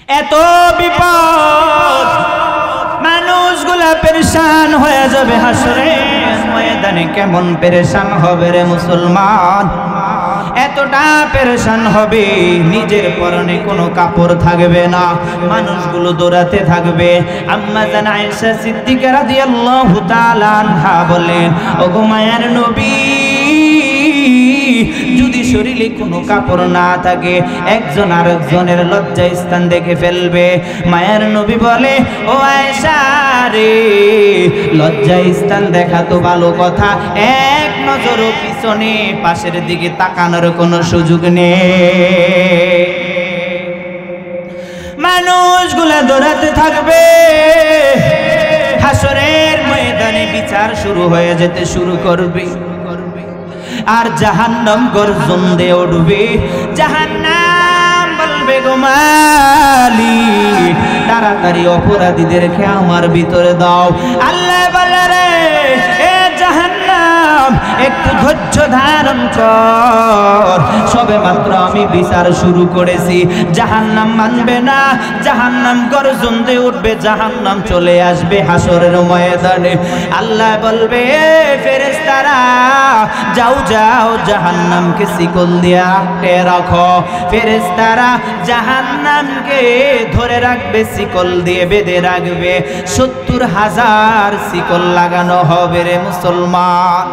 এত বিপদ, মানুষগুলা পেরেশান হয়ে যাবে হাসরের ময়দানে। কেমন পেরেশান হবে রে মুসলমান, এতটা পেরেশান হবে নিজের পরনে কোনো কাপড় থাকবে না, মানুষগুলো দৌড়াতে থাকবে। আম্মা জান আয়েশা সিদ্দিকা রাদিয়াল্লাহু তাআলা আনহা বলেন, ওগো মায়ার নবী, যদি শরীরে কোনো কাপড় না থাকে একজন আরেকজনের লজ্জা স্থান দেখে ফেলবে। মায়ার নবী বলে, ও আয়েশা রে, লজ্জা স্থান দেখা তো ভালো কথা, এক নজরও পিছনে পাশের দিকে তাকানোর কোনো সুযোগ নেই। মানুষগুলা দৌড়াতে থাকবে, হাসরের ময়দানে বিচার শুরু হয়ে যেতে শুরু করবে, আর জাহান্নাম গর্জন দিয়ে উঠবে। জাহান্নাম বলবে, গো মালিক, তাড়াতাড়ি অপরাধীদেরকে আমার ভিতরে দাও। আল্লাহ বলে, রে এ জাহান্নাম, একটু ধৈর্য ধারণ কর, সবে মাত্র আমি বিচার শুরু করেছি। জাহান্নাম মানবে না, জাহান্নাম গর্জন দিয়ে উঠবে, জাহান্নাম চলে আসবে হাসরের ময়দানে। আল্লাহ বলবে, ফেরেশতারা যাও যাও, জাহান্নামকে শিকল দিয়ে আটকে রাখো। ফেরেশতারা জাহান্নামকে ধরে রাখবে, শিকল দিয়ে বেঁধে রাখবে। ৭০,০০০ শিকল লাগানো হবে রে মুসলমান।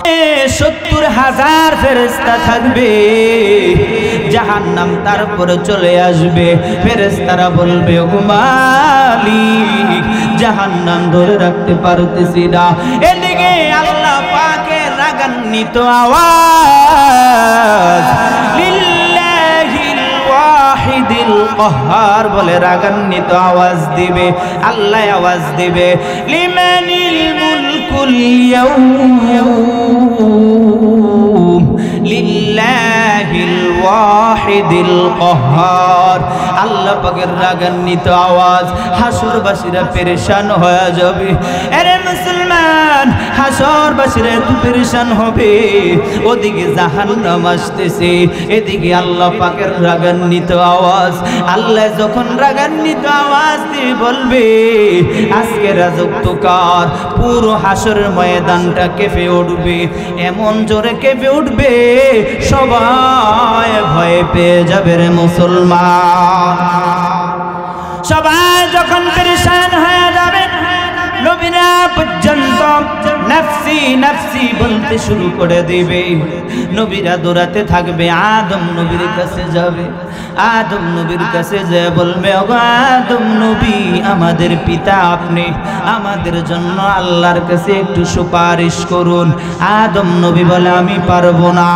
৭০,০০০ ফেরেশতা থাকবে, জাহান্নাম তারপরে চলে আসবে। ফেরেশতারা বলবে, ও মালিক, জাহান্নাম ধরে রাখতে পারতেছি না। এদিকে আল্লাহ পাকের রাগান্বিত আওয়াজ, লিল্লাহিল ওয়াহিদিল কাহ্হার বলে রাগান্বিত আওয়াজ দিবে। আল্লাহ আওয়াজ দিবে, লিমানিল মুলকুল ইয়াউম লিল্লাহিল ওয়াহিদিল কাহ্হার। আল্লাহ পাকের রাগান্বিত আওয়াজ, হাসরবাসীরা পেরেশান হয়ে যাবে। আরে মুসলমান, হাসরবাসীরা এত পেরেশান হবে, ওদিকে জাহান্নাম আসতেছে, এদিকে আল্লাহ পাকের রাগান্বিত আওয়াজ। আল্লাহ যখন রাগান্বিত আওয়াজ দিয়ে বলবে, আজকে রাজত্ব কার, পুরো হাসরের ময়দানটা কেঁপে উঠবে, এমন জোরে কেঁপে উঠবে, সবাই ভয় পেয়ে যাবে রে মুসলমান। সবাই যখন পেরেশান হয়ে যাবে, নবীরা পর্যন্ত নফসি নফসি বলতে শুরু করে দিবে। নবীরা দৌড়াতে থাকবে, আদম নবীর কাছে যাবে। আদম নবীর কাছে যে বলবে, ও আদম নবী, আমাদের পিতা আপনি, আমাদের জন্য আল্লাহর কাছে একটু সুপারিশ করুন। আদম নবী বলে, আমি পারবো না।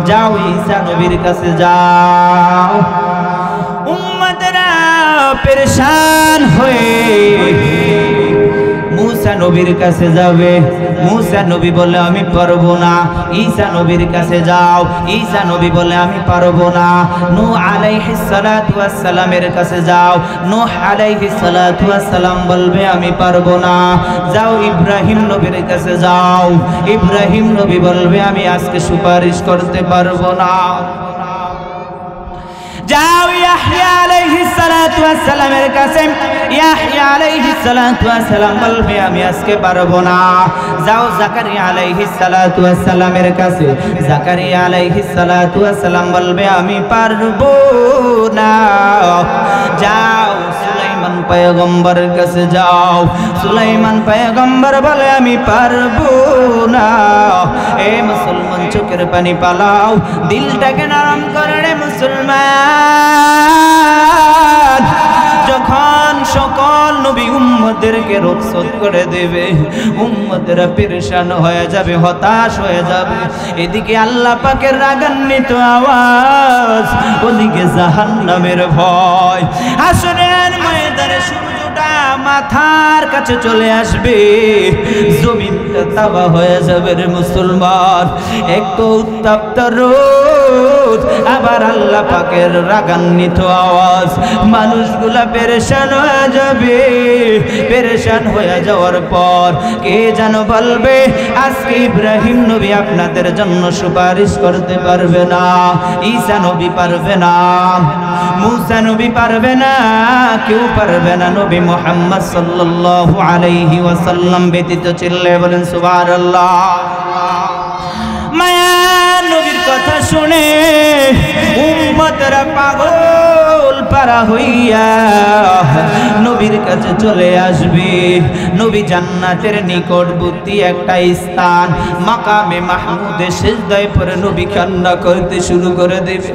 যাও ঈসা নবীর কাছে যাও। উম্মতেরা পেরেশান হয়ে মুসা নবীর কাছে যাবে। মুসা নবী বলে, আমি পারবো না। ঈসা নবীর কাছে যাও। ঈসা নবী বলে, আমি পারবো না। নূহ আলাইহিস সালাতু ওয়াস সালামের কাছে যাও। নূহ আলাইহিস সালাতু ওয়াস সালাম বলবে, আমি পারবো না। যাও ইব্রাহিম নবীর কাছে যাও। ইব্রাহিম নবী বলবে, আমি আজকে সুপারিশ করতে পারবো না। যাও ইয়াহইয়া আলাইহিস সালাতু ওয়াস সালামের কাছে। ইয়াহইয়া আলাইহিস সালাতু ওয়াস সালাম বলবে, আমি আজকে পারবো না। যাও জাকারিয়া আলাইহিস সালাতু ওয়াস সালামের কাছে। জাকারিয়া আলাইহিস সালাতু ওয়াস সালাম বলবে, আমি পারবো না। যাও সুলাইমান পয়গম্বরের কাছে যাও। সুলাইমান পয়গম্বর বলে, আমি পারবো না। এ মুসলমান, চোখের পানি পালাও, দিলটাকে নরম করে রে মুসলমান। যখন সকল নবী উম্মতদেরকে রক্ষা করে দেবে, উম্মতেরা পেরেশান হয়ে যাবে, হতাশ হয়ে যাবে। এদিকে আল্লাহ পাকের রাগান্বিত আওয়াজ, ওদিকে জাহান্নামের ভয়। হাসরের ময়দানে সূর্যটা মাথার কাছে চলে আসবে, জমিনটা তাওবা হয়ে যাবে রে মুসলমান। এক তো উত্তপ্ত রোদ, সুদ, আবার আল্লাহ পাকের রাগান্বিত আওয়াজ। মানুষগুলা পেরেশান হয়ে যাবে। পেরেশান হয়ে যাওয়ার পর কে যেন বলবে, আজকে ইব্রাহিম নবী আপনাদের জন্য সুপারিশ করতে পারবে না, ঈসা নবী পারবে না, মুসা নবী পারবে না, কেউ পারবে না নবী মুহাম্মদ সাল্লাল্লাহু আলাইহি ওয়াসাল্লাম ব্যতীত। চিল্লে বলেন সুবহানাল্লাহ। মায়া নবীর কথা শুনে উম্মতরা পাগল পারা হইয়া নবীর কাছে চলে আসবে। নবী জান্নাতের নিকটবর্তী একটা স্থান মাকামে মাহমুদে সিজদায় পড়ে নবী কান্না করতে শুরু করে দেবে।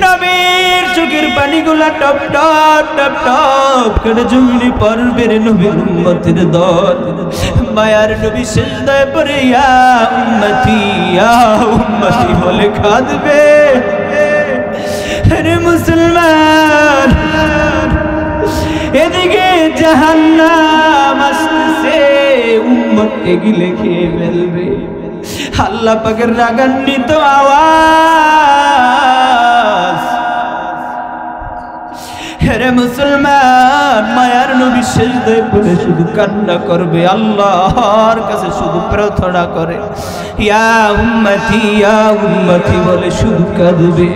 নবীর চোখের পানিগুলা টপ টপ টপ টপ করে জমিনে পড়বে। নবীর উম্মতের দল মায়ার নবী সিজদায় পড়ে ইয়া উম্মতি ইয়া উম্মতি বলে কাঁদবে। আরে মুসলমান, এদিকে জাহান্নাম আসতেছে, উম্মতকে গিলে খেয়ে ফেলবে। আল্লাহ পাকের রাগান্বিত আওয়াজ। আরে মুসলমান, মায়ার নবী সিজদায় পড়ে শুধু কান্না করবে, আল্লাহর কাছে শুধু প্রার্থনা করে, ইয়া উম্মতি বলে শুধু কাঁদবে।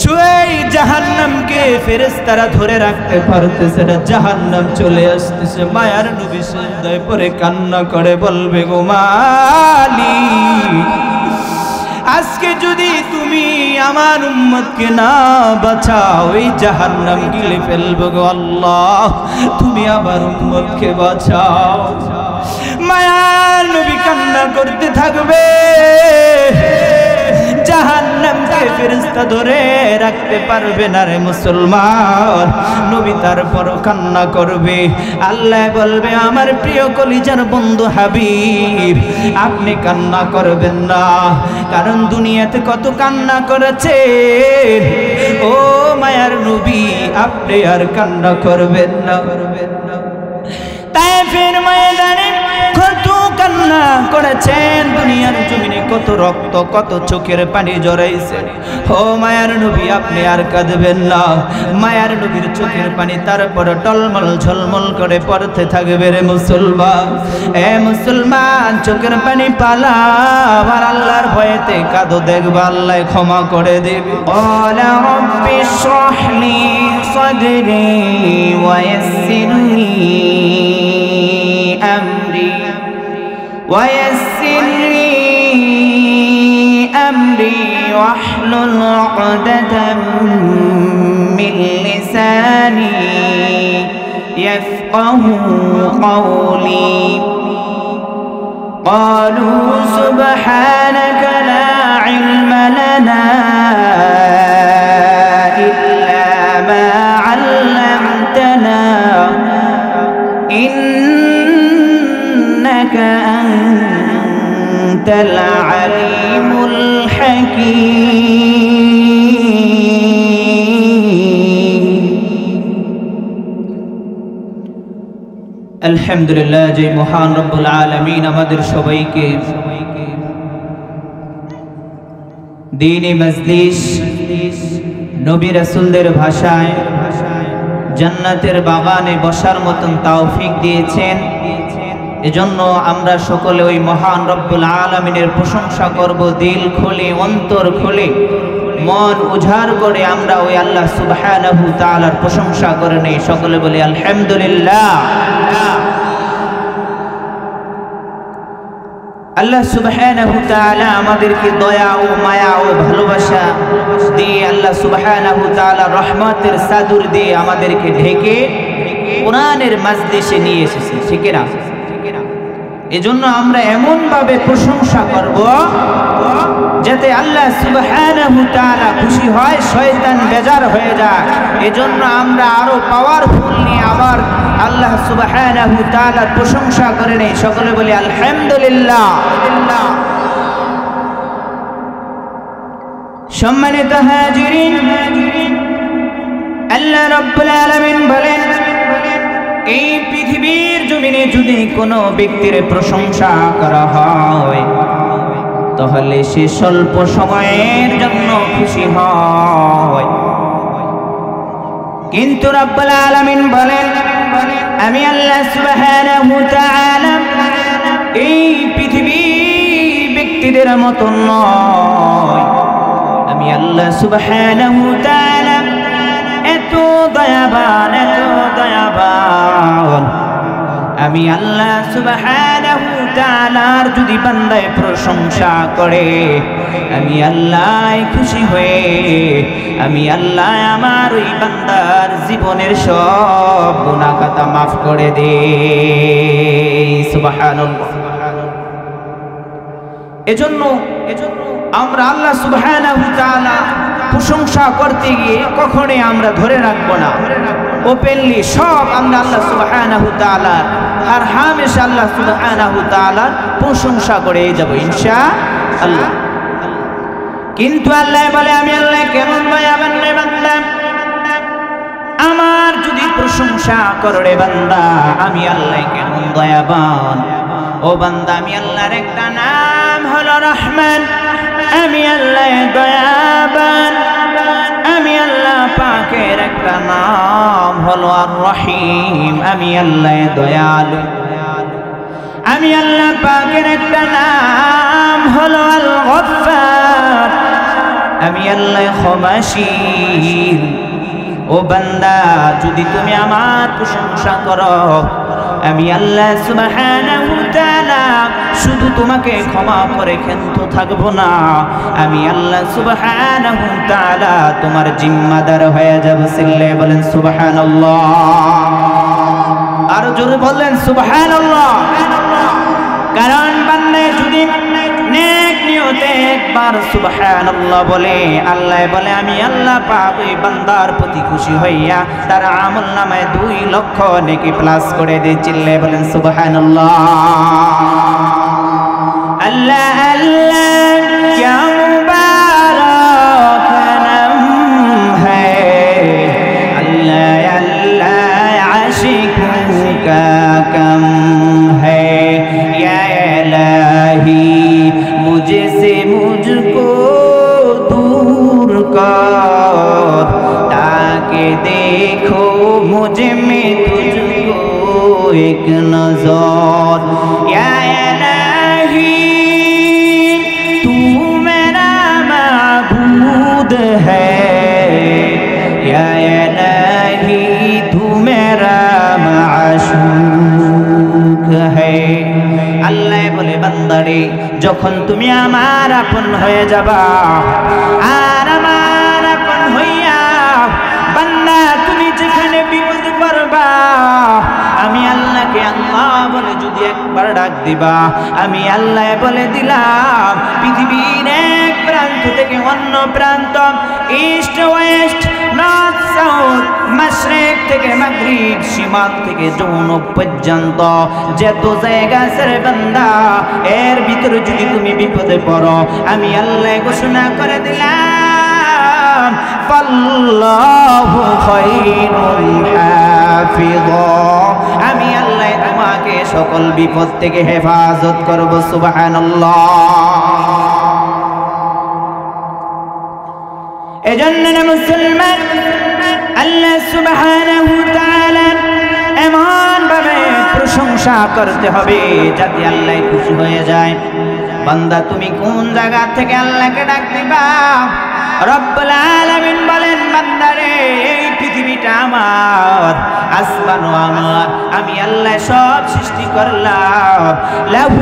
সেই জাহান্নামকে ফেরেশতারা ধরে রাখতে পারতেছে না, জাহান্নাম চলে আসতেছে। মায়ার নবী সিজদায় পড়ে কান্না করে বলবে, গো মালিক, আজকে যদি তুমি আমার উম্মতকে না বাঁচাও, এই জাহান্নাম গিলে ফেলবো গো আল্লাহ, তুমি আমার উম্মতকে বাঁচাও। মায়ার নবী কান্না করতে থাকবে। জাহান্নামকে ফেরেশতা ধরে রাখতে পারবে না রে মুসলমান। নবী তারপরও কান্না করবে। আল্লাহ বলবে, আমার প্রিয় কলিজার বন্ধু হাবিব, আপনি কান্না করবেন না, কারণ দুনিয়াতে কত কান্না করেছে। ও মায়ার নবী, আপনি আর কান্না করবেন না। তায়েফের ময়দানে কত কান্না করেছেন, দুনিয়ার জমিনে কত রক্ত, কত চোখের পানি ঝরাইছে। ও মায়ার নবী, আপনি আর কাঁদবেন না। মায়ার নবীর চোখের পানি তারপর টলমল ঝলমল করে পড়তে থাকবে রে মুসলমান। এ মুসলমান, চোখের পানি পালা, আর আল্লাহর ভয়েতে কাঁদো, দেখবা আল্লাহ ক্ষমা করে দেবে। ওয়ালা রাব্বি ইশরাহ লি সাদরি ওয়া ইয়াসসির লি আমরি ويسر لي أمري واحلل عقدة من لساني يفقه قولي قالوا سبحانك لا علم لنا إلا ما علمتنا إنك أنت العليم الحكيم الحمد لله جي মহান রব্বুল আলামিন আমাদের সবাইকে দ্বীনি মজলিস নবী রাসূলদের ভাষায় জান্নাতের বাগানে বসার মতন তৌফিক দিয়েছেন। এজন্য আমরা সকলে ওই মহান রব্বুল আলামিনের প্রশংসা করব, দিল খুলে, অন্তর খুলে, মন উজাড় করে আমরা ওই আল্লাহ সুবহানাহু তাআলার প্রশংসা করে নেই। সকলে বলি আলহামদুলিল্লাহ। আল্লাহ সুবহানাহু তাআলা আমাদেরকে দয়া ও মায়া ও ভালোবাসা দিয়ে, আল্লাহ সুবহানাহু তাআলা রহমতের চাদর দিয়ে আমাদেরকে ঢেকে কোরআনের মাজলিসে নিয়ে এসেছে, ঠিক না? এজন্য আমরা এমন ভাবে প্রশংসা করব যাতে আল্লাহ সুবহানাহু তাআলা খুশি হয়, শয়তান বেজার হয়ে যায়। এজন্য আমরা আরো পাওয়ারফুল নিয়ে আবার আল্লাহ সুবহানাহু তাআলার প্রশংসা করে নেই। সকলে বলি আলহামদুলিল্লাহ। সম্মানিত হাজিরিন, আল্লাহ রাব্বুল আলামিন বলেন, এই পৃথিবীর জমিনে যদি কোনো ব্যক্তির প্রশংসা করা হয়, তাহলে সে স্বল্প সময়ের জন্য খুশি হয়। কিন্তু রব্বুল আলামিন বলেন, আমি আল্লাহ সুবহানাহু ওয়া তাআলা এই পৃথিবী ব্যক্তিদের মতো নয়। আমি আল্লাহ সুবহানাহু ওয়া তাআলা এত দয়াবান, এত দয়াবান। আমি আল্লাহ সুবহানাহু ওয়া তাআলার যদি বান্দায় প্রশংসা করে, আমি আল্লাহ খুশি হয়ে আমি আল্লাহ আমার ওই বান্দার জীবনের সব গুনাহ খাতা মাফ করে দেই। সুবহানাল্লাহ। এজন্য আমরা আল্লাহ সুবহানাহু ওয়া তাআলা প্রশংসা করতে গিয়ে কখনোই আমরা ধরে রাখবো না, ওপেনলি সব আমরা আল্লাহ সুবহানাহু ওয়া তাআলা আর হামেশা আল্লাহ সুবহানাহু ওয়া তাআলা প্রশংসা করে যাব ইনশাআল্লাহ। কিন্তু আল্লাহ বলে, আমি আল্লাহ কেমন দয়াবান রে বান্দা, আমার যদি প্রশংসা করো রে বান্দা, আমি আল্লাহ কেমন দয়াবান। ও বান্দা, আমি আল্লাহর একটা নাম হলো রহমান, আমি আল্লাহ দয়াবান। আমি আল্লাহ পাকের একটা নাম হলো আর রহিম, আমি আল্লাহ দয়ালু। আমি আল্লাহ পাকের একটা নাম হলো আল গফফার, আমি আল্লাহ ক্ষমাশীল। ও বান্দা, যদি তুমি আমার প্রশংসা করো, আমি আল্লাহ সুবহানাহু ওয়া তাআলা শুধু তোমাকে ক্ষমা করে ক্ষান্ত থাকবো না, আমি আল্লাহ সুবহানাহু ওয়া তাআলা তোমার জিম্মাদার হয়ে যাব। সিল্লে বলেন সুবহানাল্লাহ, আর জোরে বলেন সুবহানাল্লাহ। কারণ বান্দা যদি নেক নিয়তে একবার সুবহানাল্লাহ বলে, আল্লাহ বলে আমি আল্লাহ পাক ওই বান্দার প্রতি খুশি হইয়া তার আমলনামায় 2 লক্ষ নেকি প্লাস করে দেয়। চিল্লে বলেন সুবহানাল্লাহ। আল্লাহ আল্লাহ क्या मुबारक नाम है, अल्लाह अल्लाह आशिकों का कम है, या इलाही मुझसे मुझको दूर कर, ताकि देखो मुझ में तुझको एक नजर, या इलाही तू मेरा माबूद है, या इलाही तू मेरा माशूक है। আল্লাহ বলে, বান্দারে যখন তুমি আমার আপন হয়ে যাবা, আর আমার আপন হইয়া বান্দা তুমি যেখানে বিপদে পড়বা, আমি আল্লাহকে আল্লাহ বলে যদি একবার ডাক দিবা, আমি আল্লাহ বলে দিলাম পৃথিবীর এক প্রান্ত থেকে অন্য প্রান্ত, ইস্ট ওয়েস্ট নর্থ সাউথ, মাশরিক থেকে মাগরিব, সীমান্ত থেকে জৌনব পর্যন্ত যত জায়গা আছে বান্দা, এর ভিতরে যদি তুমি বিপদে পড়ো, আমি আল্লাহ ঘোষণা করে দিলাম ফাল্লাহু খায়রুল হাফিযা, আমি আল্লাহ তোমাকে সকল বিপদ থেকে হেফাজত করব। সুবহানাল্লাহ। এজন্য মুসলমান আল্লাহ সুবহানাহু ওয়া তাআলা এমন ভাবে প্রশংসা করতে হবে যাতে আল্লাহ খুশি হয়ে যায়। বান্দা তুমি কোন জায়গা থেকে আল্লাহকে ডাক দিবা? রব্বুল আলামিন বলেন, বান্দারে এই পৃথিবীটা আমার, আসমানও আমার, আমি আল্লাহ সব সৃষ্টি করলাম। লাহু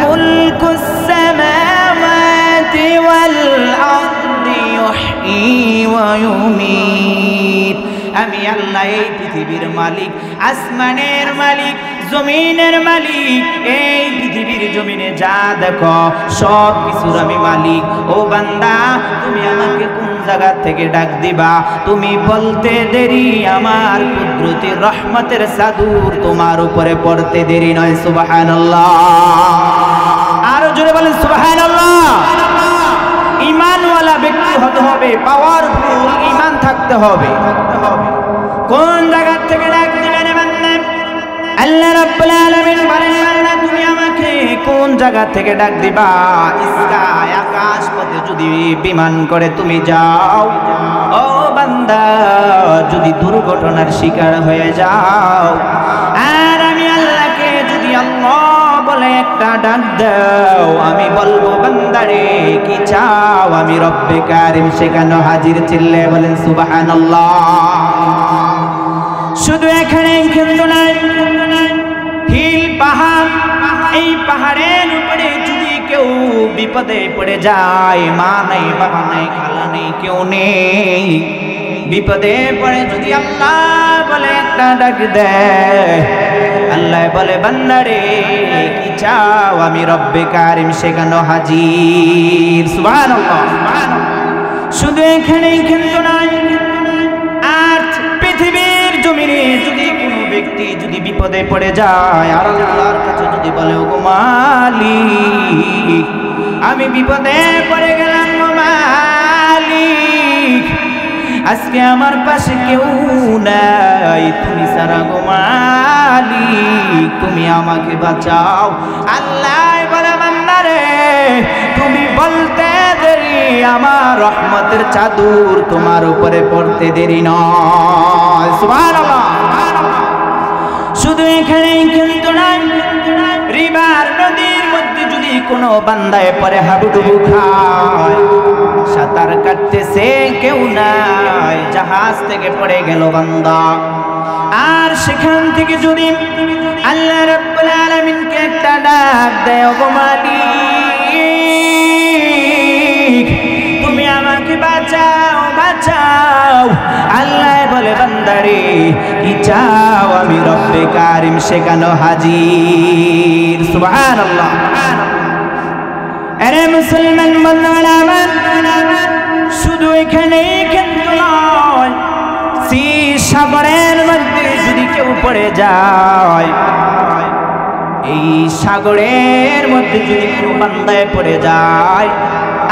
মুলকুস সামাওয়াতি ওয়াল আরদি ইউহয়ী ওয়া ইউমীত, আমি আল্লাহ এই পৃথিবীর মালিক, আসমানের মালিক, জমিনের মালিক। এই পৃথিবীর জমিনে যা দেখো সব কিছুর আমি মালিক। ও বান্দা, তুমি আমাকে কোন জায়গা থেকে ডাক দিবা? তুমি বলতে দেরি আমার কুদরতের রহমতের চাদর তোমার উপরে পড়তে দেরি নয়। সুবহানাল্লাহ। আরো জোরে বলেন সুবহানাল্লাহ। ঈমানওয়ালা ব্যক্তি হতে হবে, পাওয়ারফুল ঈমান থাকতে হবে। কোন জায়গা থেকে ডাক দিবেন বান্দা? আল্লাহ রাব্বুল আলামিন বলেন, বান্দা তুমি আমাকে কোন কোন জায়গা থেকে ডাক দিবা? স্কাই আকাশ পথে যদি বিমান করে তুমি যাও, ও বান্দা যদি দুর্ঘটনার শিকার হয়ে যাও, আর আমি আল্লাহকে যদি আল্লাহ বলে একটা ডাক দাও, আমি বলবো বান্দারে কি চাও, আমি রব্বে কারিম সেখানে হাজির। চিল্লে বলেন সুবহানাল্লাহ। শুধু এখানে কিন্তু নাই, হিল পাহাড়, এই পাহাড়ের উপরে যদি কেউ বিপদে পড়ে যায়, মা নাই, বাবা নাই, খালা নেই, কেউ নেই, বিপদে পড়ে যদি আল্লাহ বলে একটা ডাক দেয়, আল্লাহ বলে বান্দারে কি চাও, আমি রব্বে কারিম সেখানে হাজির। সুবহানাল্লাহ। শুধু এখানেই কিন্তু নাই, আর পৃথিবীর জমিনে যদি কোনো ব্যক্তি যদি বিপদে পড়ে যায় আর আল্লাহর কাছে যদি বলে, ওগো মালিক আমি বিপদে পড়ে গেলাম, গো মালিক আজকে আমার পাশে কেউ নাই, তুমি ছাড়া, গো মালিক তুমি আমাকে বাঁচাও। আল্লাহ বলে বান্দারে তুমি বলতে দেরি, আমার রহমতের চাদর তোমার উপরে পড়তে দেরি নয়। সুবহানাল্লাহ। শুধু এখানেই কিন্তু নাই, রিভার নদীর মধ্যে যদি কোনো বান্দায় পরে হাবুডুবু খায়, সাঁতার কাটতেছে কেউ নাই, জাহাজ থেকে পড়ে গেল বান্দা, আর সেখান থেকে যদি আল্লাহ রাব্বুল আলামিনকে একটা ডাক দেয়, ওগো মালিক তুমি আমাকে বাঁচাও, বাঁচাও, আল্লাহ বলে বান্দারে কি চাও, আমি রব্বে কারিম সেখানে হাজির। সুবহানাল্লাহ। আরে মুসলমান বন্ধুরা আমার, শুধু এখানেই কিন্তু নয়, সাগরের মধ্যে যদি কেউ পড়ে যায়, এই সাগরের মধ্যে যদি কেউ বান্দায় পড়ে যায়,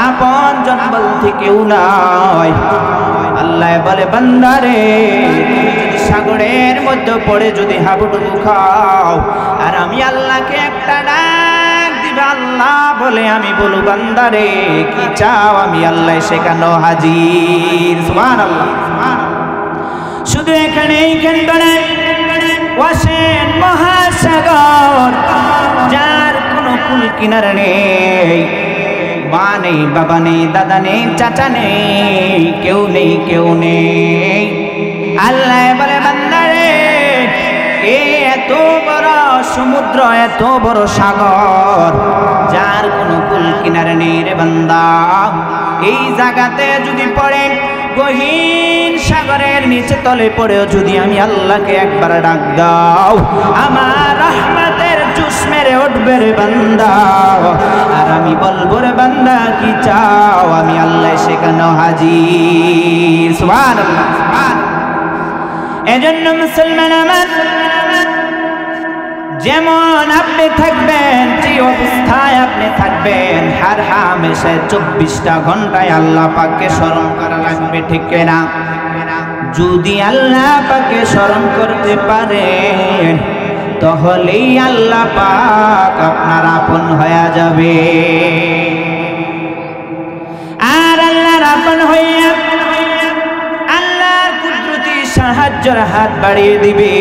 আপন জন বলতে কেউ নাই, আল্লাহ বলে বান্দারে তুমি যদি সাগরের মধ্যে পড়ে যদি হাবুডুবু খাও, আর আমি আল্লাহকে একটা ডাক দিবে, আল্লাহ বলে আমি বলু বান্দারে কি চাও, আমি আল্লাহ সেখানে হাজির। সুবহানাল্লাহ। শুধু এখানেই কিন্তু নাই, ওয়াসেন মহাসাগর, যার কোনো কুল কিনারা নেই, মা নেই, বাবা নেই, দাদা নেই, চাচা নেই, কেউ নেই, কেউ নেই, আল্লাহ বলে বান্দারে এই এত বড় সমুদ্র, এত বড় সাগর, যার কোনো কুল কিনারা নেই রে বান্দা, এই জায়গাতে যদি পড়ে, গহীন সাগরের নিচে তলে পড়েও যদি আমি আল্লাহকে একবার ডাক দাও, আমার রহমতের জুস মেরে উঠবে রে বান্দা, আর আমি বলবো রে বান্দা কি চাও, আমি আল্লাহ সেখানে হাজির। সুবহানাল্লাহ। এজন্য মুসলমান আমার, যেমন আপনি থাকবেন, যে অবস্থায় আপনি থাকবেন, হার হামেশায় 24টা ঘন্টায় আল্লাহ পাককে স্মরণ করা লাগবে, ঠিক না? যদি আল্লাহ পাককে স্মরণ করতে পারেন, তাহলেই আল্লাহ পাক আপনার আপন হয়ে যাবে, আর আল্লাহর আপন হইয়া আল্লাহর কুদরতি সাহায্যের হাত বাড়িয়ে দিবে।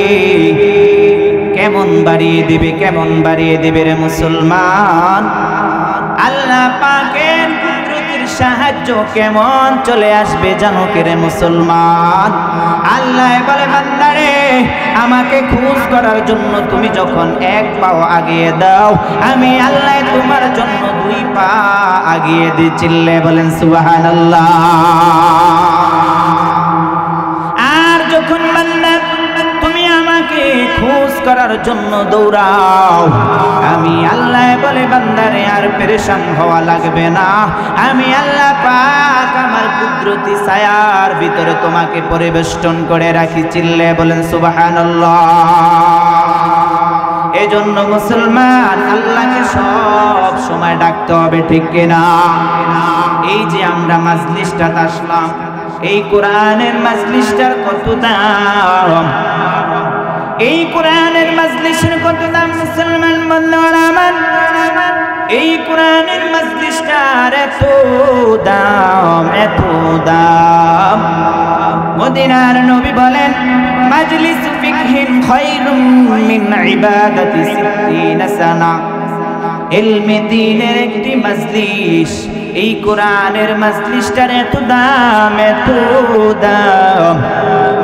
কেমন বাড়িয়ে দিবে, কেমন বাড়িয়ে দিবে রে মুসলমান? আল্লাহ পাকের কুদরতির সাহায্য কেমন চলে আসবে জানো কে রে মুসলমান? আল্লাহ বলে বান্দারে আমাকে খোঁজ করার জন্য তুমি যখন এক পাও আগিয়ে দাও, আমি আল্লাহ তোমার জন্য 2 পা আগিয়ে দিই। চিল্লে বলেন সুবহানাল্লাহ। আর যখন বান্দা তুমি আমাকে খোঁজ করার জন্য দৌড়াও, আমি আল্লাহ বলে বান্দারে আর পেরেশান হওয়া লাগবে না, আমি আল্লাহ পাক আমার কুদরতি ছায়ার ভিতরে তোমাকে পরিবেষ্টন করে রাখি। চিল্লে বলেন সুবহানাল্লাহ। এজন্য মুসলমান আল্লাহকে সব সময় ডাকতে হবে, ঠিক কিনা? এই যে আমরা মাজলিসটাতে আসলাম, এই কোরআনের মাজলিসটার কত দাম, এই কোরআনের মাজলিসের কত দাম মুসলমান বন্ধুরা আমার। এই কোরআনের মজলিসটার এত দাম, এত দাম। মদিনার নবী বলেন, মাজলিসু ফিকহিন খায়রুম মিন ইবাদাতি 60 সানা। ইলমে দ্বীনের একটি মজলিস, এই কোরআনের মজলিসটার এত দাম, এত দাম।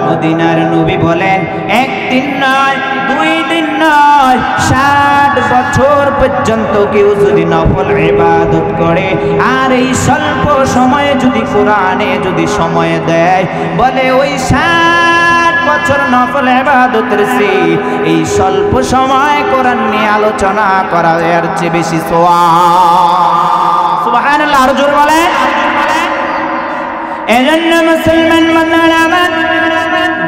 মদিনার নবী বলেন, একদিন নয়, 2 দিন নয়, 60 বছর পর্যন্ত কেউ যদি নফল ইবাদত করে আর এই স্বল্প সময়ে যদি কোরআনে যদি সময় দেয়, বলে ওই 60 বছর নফল ইবাদতের চেয়ে এই স্বল্প সময় কোরআন নিয়ে আলোচনা করা এর চেয়ে বেশি সওয়াব। সুবহানাল্লাহ, আর জোরে বলেন। এজন্য মুসলমান বান্দারা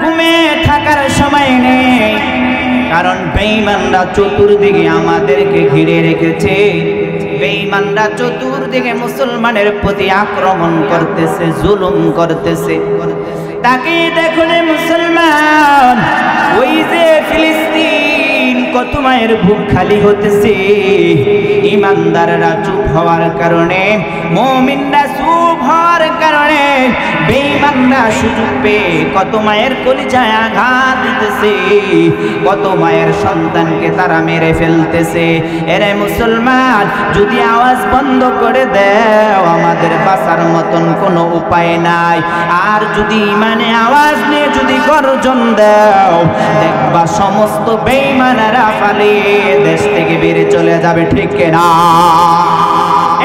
ঘুমে থাকার সময় নেই, কারণ বেঈমানরা চতুর্দিকে আমাদেরকে ঘিরে রেখেছে। বেঈমানরা চতুর্দিকে মুসলমানের প্রতি আক্রমণ করতেছে, জুলুম করতেছে। তাকে দেখুন মুসলমান, ওই যে ফিলিস্তিন কত মায়ের বুক খালি হতেছে, ইমানদাররা চুপ হওয়ার কারণে, মুমিনরা চুপ হওয়ার কারণে বেঈমানরা সুযোগ পেয়ে কত মায়ের কলিজায় আঘাত দিতেছে, কত মায়ের সন্তানকে তারা মেরে ফেলতেছে। এরে মুসলমান, যদি আওয়াজ বন্ধ করে দাও আমাদের বাঁচার মতন কোনো উপায় নাই। আর যদি ইমানে আওয়াজ নিয়ে যদি গর্জন দাও, দেখবা সমস্ত বেঈমানেরা পালিয়ে দেশ থেকে বেরিয়ে চলে যাবে, ঠিক কিনা?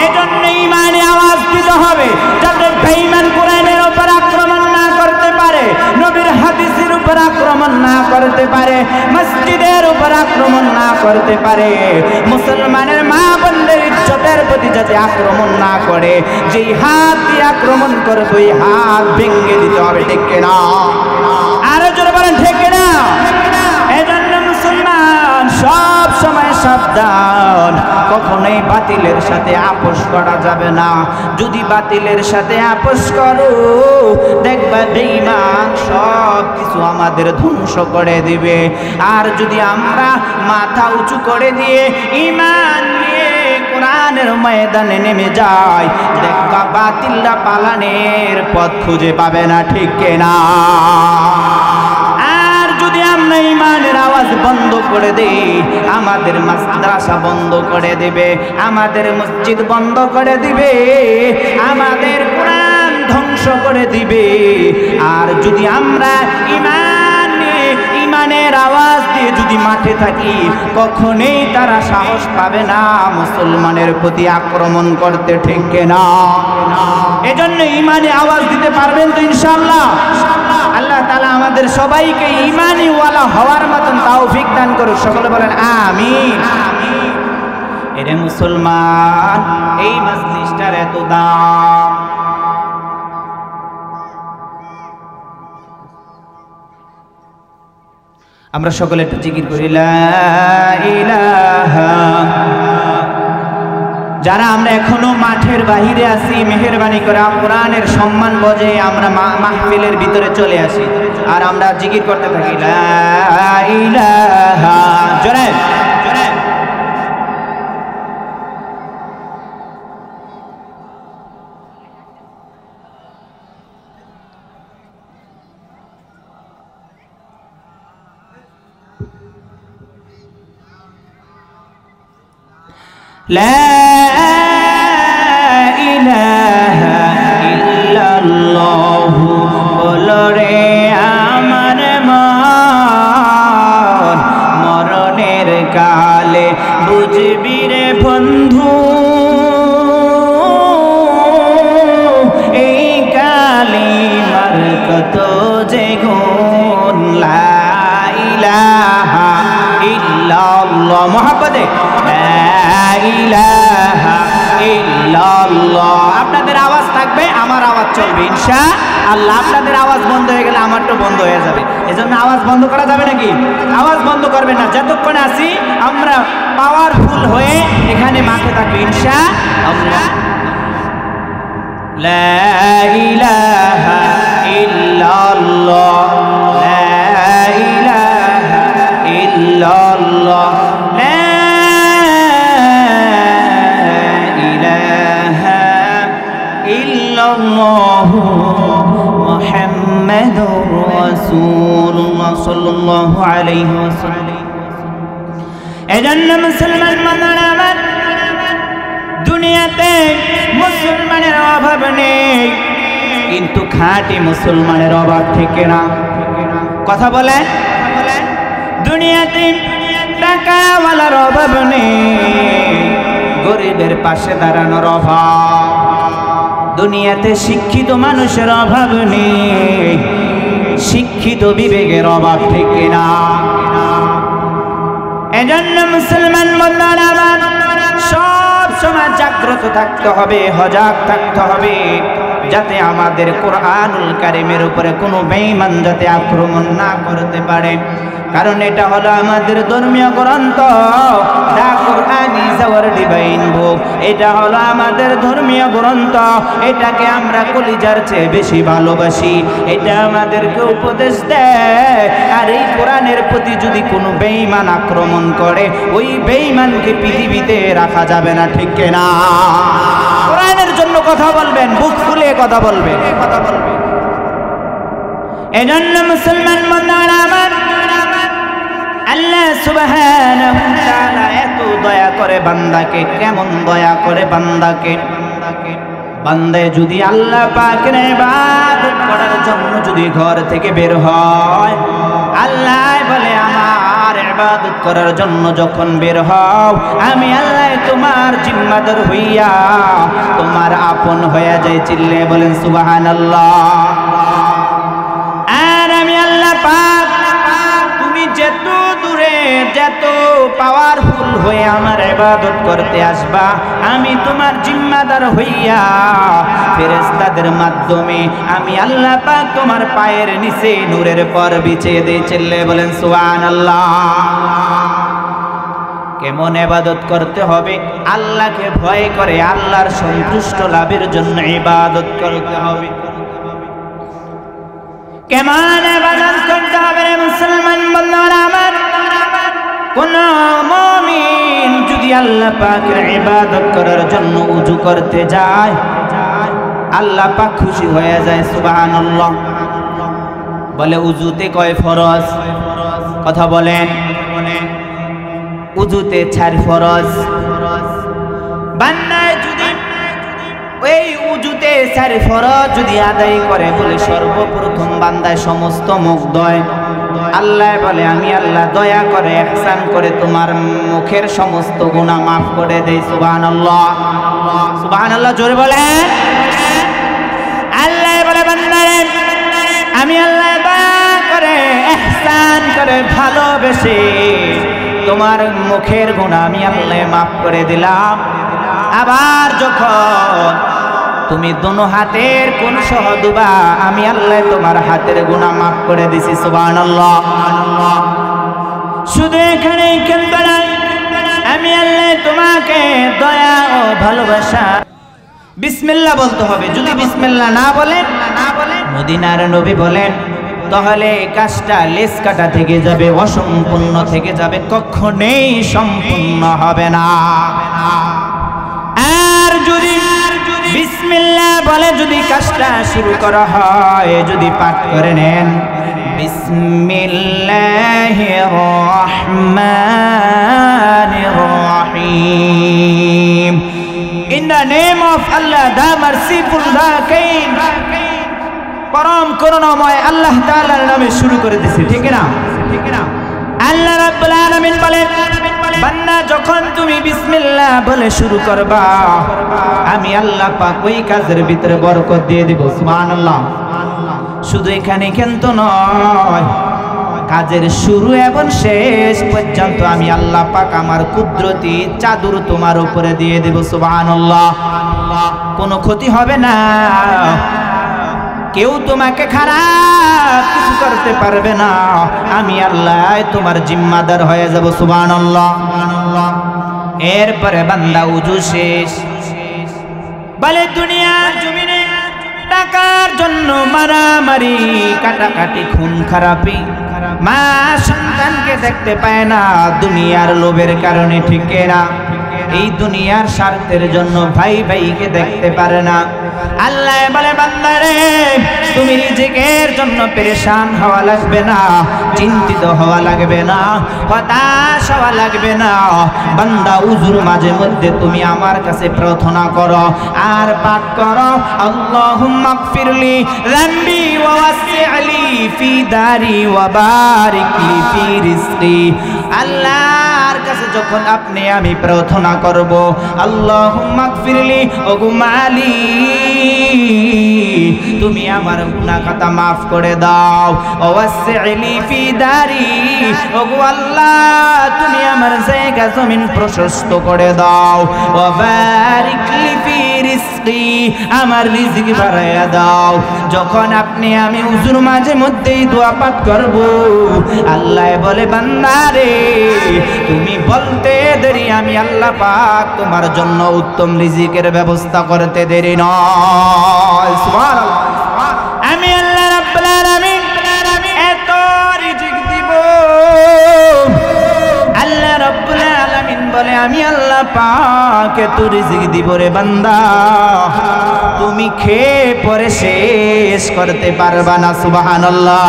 এজন্য ইমানে আওয়াজ দিতে হবে, যাতে বেঈমান কোরআনের উপর আক্রমণ না করতে পারে, নবীর হাদিসের উপর আক্রমণ না করতে পারে, মসজিদের উপর আক্রমণ না করতে পারে, মুসলমানের মা বোনদের ইজ্জতের প্রতি যাতে আক্রমণ না করে। যেই হাত দিয়ে আক্রমণ করবে ওই হাত ভেঙে দিতে হবে, ঠিক কিনা? আরো জোরে বলেন, ঠিক কিনা? এজন্য মুসলমান সব সময় সাবধান, কখনোই বাতিলের সাথে আপোষ করা যাবে না। যদি বাতিলের সাথে আপোষ করো, দেখবা বেঈমান সব কিছু আমাদের ধ্বংস করে দিবে। আর যদি আমরা মাথা উঁচু করে দিয়ে ঈমান নিয়ে কোরআনের ময়দানে নেমে যাই, দেখবা বাতিলরা পালানের পথ খুঁজে পাবে না, ঠিক কিনা? যদি আমরা ইমানের আওয়াজ বন্ধ করে দেই, আমাদের মাদ্রাসা বন্ধ করে দিবে, আমাদের মসজিদ বন্ধ করে দিবে, আমাদের কোরআন ধ্বংস করে দিবে। আর যদি আমরা ইমানের আওয়াজ দিয়ে যদি মাঠে থাকি, কখনোই তারা সাহস পাবে না মুসলমানের প্রতি আক্রমণ করতে, ঠিক কিনা? এজন্য ইমানে আওয়াজ দিতে পারবেন তো ইনশাআল্লাহ? আল্লাহ তাআলা আমাদের সবাইকে ঈমানি ওয়ালা হওয়ার মতন তৌফিক দান করুন, সকলে বলেন আমিন। এরে মুসলমান, এই মজলিসটার এত দাম। আমরা সকলে একটু জিকির করি, লা ইলাহা। যারা আমরা এখনো মাঠের বাহিরে আছি, মেহেরবানি করে কোরআনের সম্মান বজে আমরা মাহফিলের ভিতরে চলে আসি আর আমরা জিকির করতে থাকি, লা ইলাহা। জোরে জোরে। লা ইলাহা ইল্লাল্লাহু বলরে আমার মন, মরণের কালে বুঝবি রে বন্ধু, এই কালিমার কত যে গুণ। লা ইলাহা ইল্লাল্লাহ, মুহাব্বতে আপনাদের আওয়াজ থাকবে, আমার আওয়াজ চলবে ইনশাআল্লাহ। আপনাদের আওয়াজ বন্ধ হয়ে গেলে আমারটা বন্ধ হয়ে যাবে, এজন্য আওয়াজ বন্ধ করা যাবে নাকি? আওয়াজ বন্ধ করবে না, যতক্ষণ আসি আমরা পাওয়ারফুল হয়ে এখানে মাঠে থাকবে ইনশাআল্লাহ। লা ইলাহা ইল্লাল্লাহ, লা ইলাহা ইল্লাল্লাহ, লা রাসূলুল্লাহ সাল্লাল্লাহু আলাইহি ওয়াসাল্লাম। এজন্য মুসলমান বান্দারা, দুনিয়াতে মুসলমানের অভাব নেই, কিন্তু খাঁটি মুসলমানের অভাব ঠিক না? কথা বলেন। দুনিয়াতে টাকাওয়ালার অভাব নেই, গরিবের পাশে দাঁড়ানোর অভাব। দুনিয়াতে শিক্ষিত মানুষের অভাব নেই, শিক্ষিত বিবেকের অভাব ঠিক না? এজন্য মুসলমান বান্দারা সব সময় জাগ্রত থাকতে হবে, সজাগ থাকতে হবে, যাতে আমাদের কোরআনুল কারীমের উপরে কোনো বেঈমান যাতে আক্রমণ না করতে পারে। কারণ এটা হলো আমাদের ধর্মীয় গ্রন্থ, দা কোরআন ইজ আওয়ার ডিভাইন বুক। এটা হলো আমাদের ধর্মীয় গ্রন্থ, এটাকে আমরা কলিজার চেয়ে বেশি ভালোবাসি। এটা আমাদেরকে উপদেশ দেয়, আর এই কোরআনের প্রতি যদি কোনো বেঈমান আক্রমণ করে, ওই বেঈমানকে পৃথিবীতে রাখা যাবে না, ঠিক না? কোরআনের জন্য কথা বলবেন, বুক ফুলে কথা বলবেন। এজন্য মুসলমান বান্দারা আমার, আল্লাহ সুবহানাহু ওয়া তাআলা এত দয়া করে বান্দাকে। কেমন দয়া করে বান্দাকে? বান্দা যদি আল্লাহ পাকের ইবাদত করার জন্য যদি ঘর থেকে বের হয়, আল্লাহ বলে আমার ইবাদত করার জন্য যখন বের হও, আমি আল্লাহ তোমার জিম্মাদার হইয়া তোমার আপন হয়ে যাই। চিল্লে বলেন সুবহানাল্লাহ। আর আমি আল্লাহ পাক, তুমি যত দূরে যত পাওয়ারফুল হয়ে আমার ইবাদত করতে আসবা, আমি তোমার জিম্মাদার হইয়া ফেরেশতাদের মাধ্যমে আমি আল্লাহ পাক তোমার পায়ের নিচে নূরের পর বিছিয়ে দেই। চিল্লে বলেন সুবহানাল্লাহ। কেমন ইবাদত করতে হবে? আল্লাহকে ভয় করে আল্লাহর সন্তুষ্ট লাভের জন্য ইবাদত করতে হবে। কেমন ইবাদত করতে হবে মুসলমান বান্দারা আমার? কোন মুমিন যদি আল্লাহ পাকের ইবাদত করার জন্য ওযু করতে যায়, আল্লাহ পাক খুশি হয়ে যায়। সুবহানাল্লাহ। বলে ওযুতে কয় ফরজ? কথা বলেন। ওযুতে 4 ফরজ। বান্দায় যদি এই ওযুতে 4 ফরজ যদি আদায় করে, বলে সর্বপ্রথম বান্দায় সমস্ত মুখ ধোয়। আল্লাহ বলে আমি আল্লাহ দয়া করে ইহসান করে তোমার মুখের সমস্ত গুনাহ মাফ করে দেই। সুবহানাল্লাহ। সুবহানাল্লাহ জোরে বলেন। আল্লাহ বলে বান্দারে আমি আল্লাহ দয়া করে ইহসান করে ভালোবেসে তোমার মুখের গুনাহ আমি আল্লাহ মাফ করে দিলাম। আবার যখন তুমি দোনো হাতের কোন সহ দুবা, আমি আল্লাহ তোমার হাতের গুনাহ মাফ করে দিছি। সুবহানাল্লাহ। শুধু এখানেই কিন্তু না, আমি আল্লাহ তোমাকে দয়া ও ভালোবাসা বিসমিল্লাহ বলতে হবে। যদি বিসমিল্লাহ না বলেন, মদিনার নবী বলেন, তাহলে কাজটা লেস কাটা থেকে যাবে, অসম্পূর্ণ থেকে যাবে, কখনোই সম্পূর্ণ হবে না। আর যদি বিসমিল্লাহ বলে যদি কাজটা শুরু করা হয়, যদি পাঠ করে নেন বিসমিল্লাহির রহমানির রহিম, in the name of Allah the merciful the kind, পরম করুণাময় আল্লাহ তাআলার নামে শুরু করে দিছি। ঠিক না? ঠিক না? আল্লাহ রাব্বুল আলামিন বলেন, বান্দা যখন তুমি বিসমিল্লাহ বলে শুরু করবা, আমি আল্লাহ পাক ওই কাজের ভিতরে বরকত দিয়ে দেব। সুবহানাল্লাহ। শুধু এখানে কিন্তু নয়, কাজের শুরু এবং শেষ পর্যন্ত আমি আল্লাহ পাক আমার কুদরতি চাদর তোমার উপরে দিয়ে দেব। সুবহানাল্লাহ। কোনো ক্ষতি হবে না, কেউ তোমাকে খারাপ কিছু করতে পারবে না, আমি আল্লাহ তোমার জিম্মাদার হয়ে যাব। সুবহানাল্লাহ। এরপরে বান্দা ওযু শেষ, বলে দুনিয়ার জমিনে টাকার জন্য মারামারি, কাটাকাটি, খুন খারাপি, মা সন্তানকে দেখতে পায় না দুনিয়ার লোভের কারণে। ঠিক না? এই দুনিয়ার স্বার্থের জন্য ভাই ভাইকে দেখতে পারে না, আল্লাহ বলে বান্দারে তুমি রিজিকের জন্য পেরেশান হওয়া লাগবে না, চিন্তিত হওয়া লাগবে না, হতাশ হওয়া লাগবে না। বান্দা উজুর মাঝে মধ্যে তুমি আমার কাছে প্রার্থনা করো আর পাঠ করো আল্লাহুম্মা গফিরলি যামবি ওয়া ওয়াসি'লি ফি দারি ওয়া বারিক লি ফি রিজকি। আল্লাহর কাছে যখন আপনি আমি প্রার্থনা করব আল্লাহুম্মা গফিরলি ওগো মালিক তুমি আমার গুনাহ খাতা maaf করে দাও, ওয়াসি'লি ফি দারি ওগো আল্লাহ তুমি আমার জায়গা জমিন প্রশস্ত করে দাও, ওয়া বারিক লি ফি রিজকি আমার রিজিক বাড়ায়া দাও। যখন আপনি আমি হুজুর মাঝে মধ্যেই দোয়া পাঠ করব আল্লাহ বলে বান্দারে তুমি বলতে দেরি আমি আল্লাহ পাক তোমার জন্য উত্তম রিজিকের ব্যবস্থা করতে দেরি নয়। সুবহানাল্লাহ। আমি আল্লাহ রাব্বুল আলামিন এত রিজিক দিব। আল্লাহ রাব্বুল আলামিন বলে আমি আল্লাহ পাক এত রিজিক দিব রে বান্দা তুমি খেয়ে পরে শেষ করতে পারবা না। সুবহানাল্লাহ।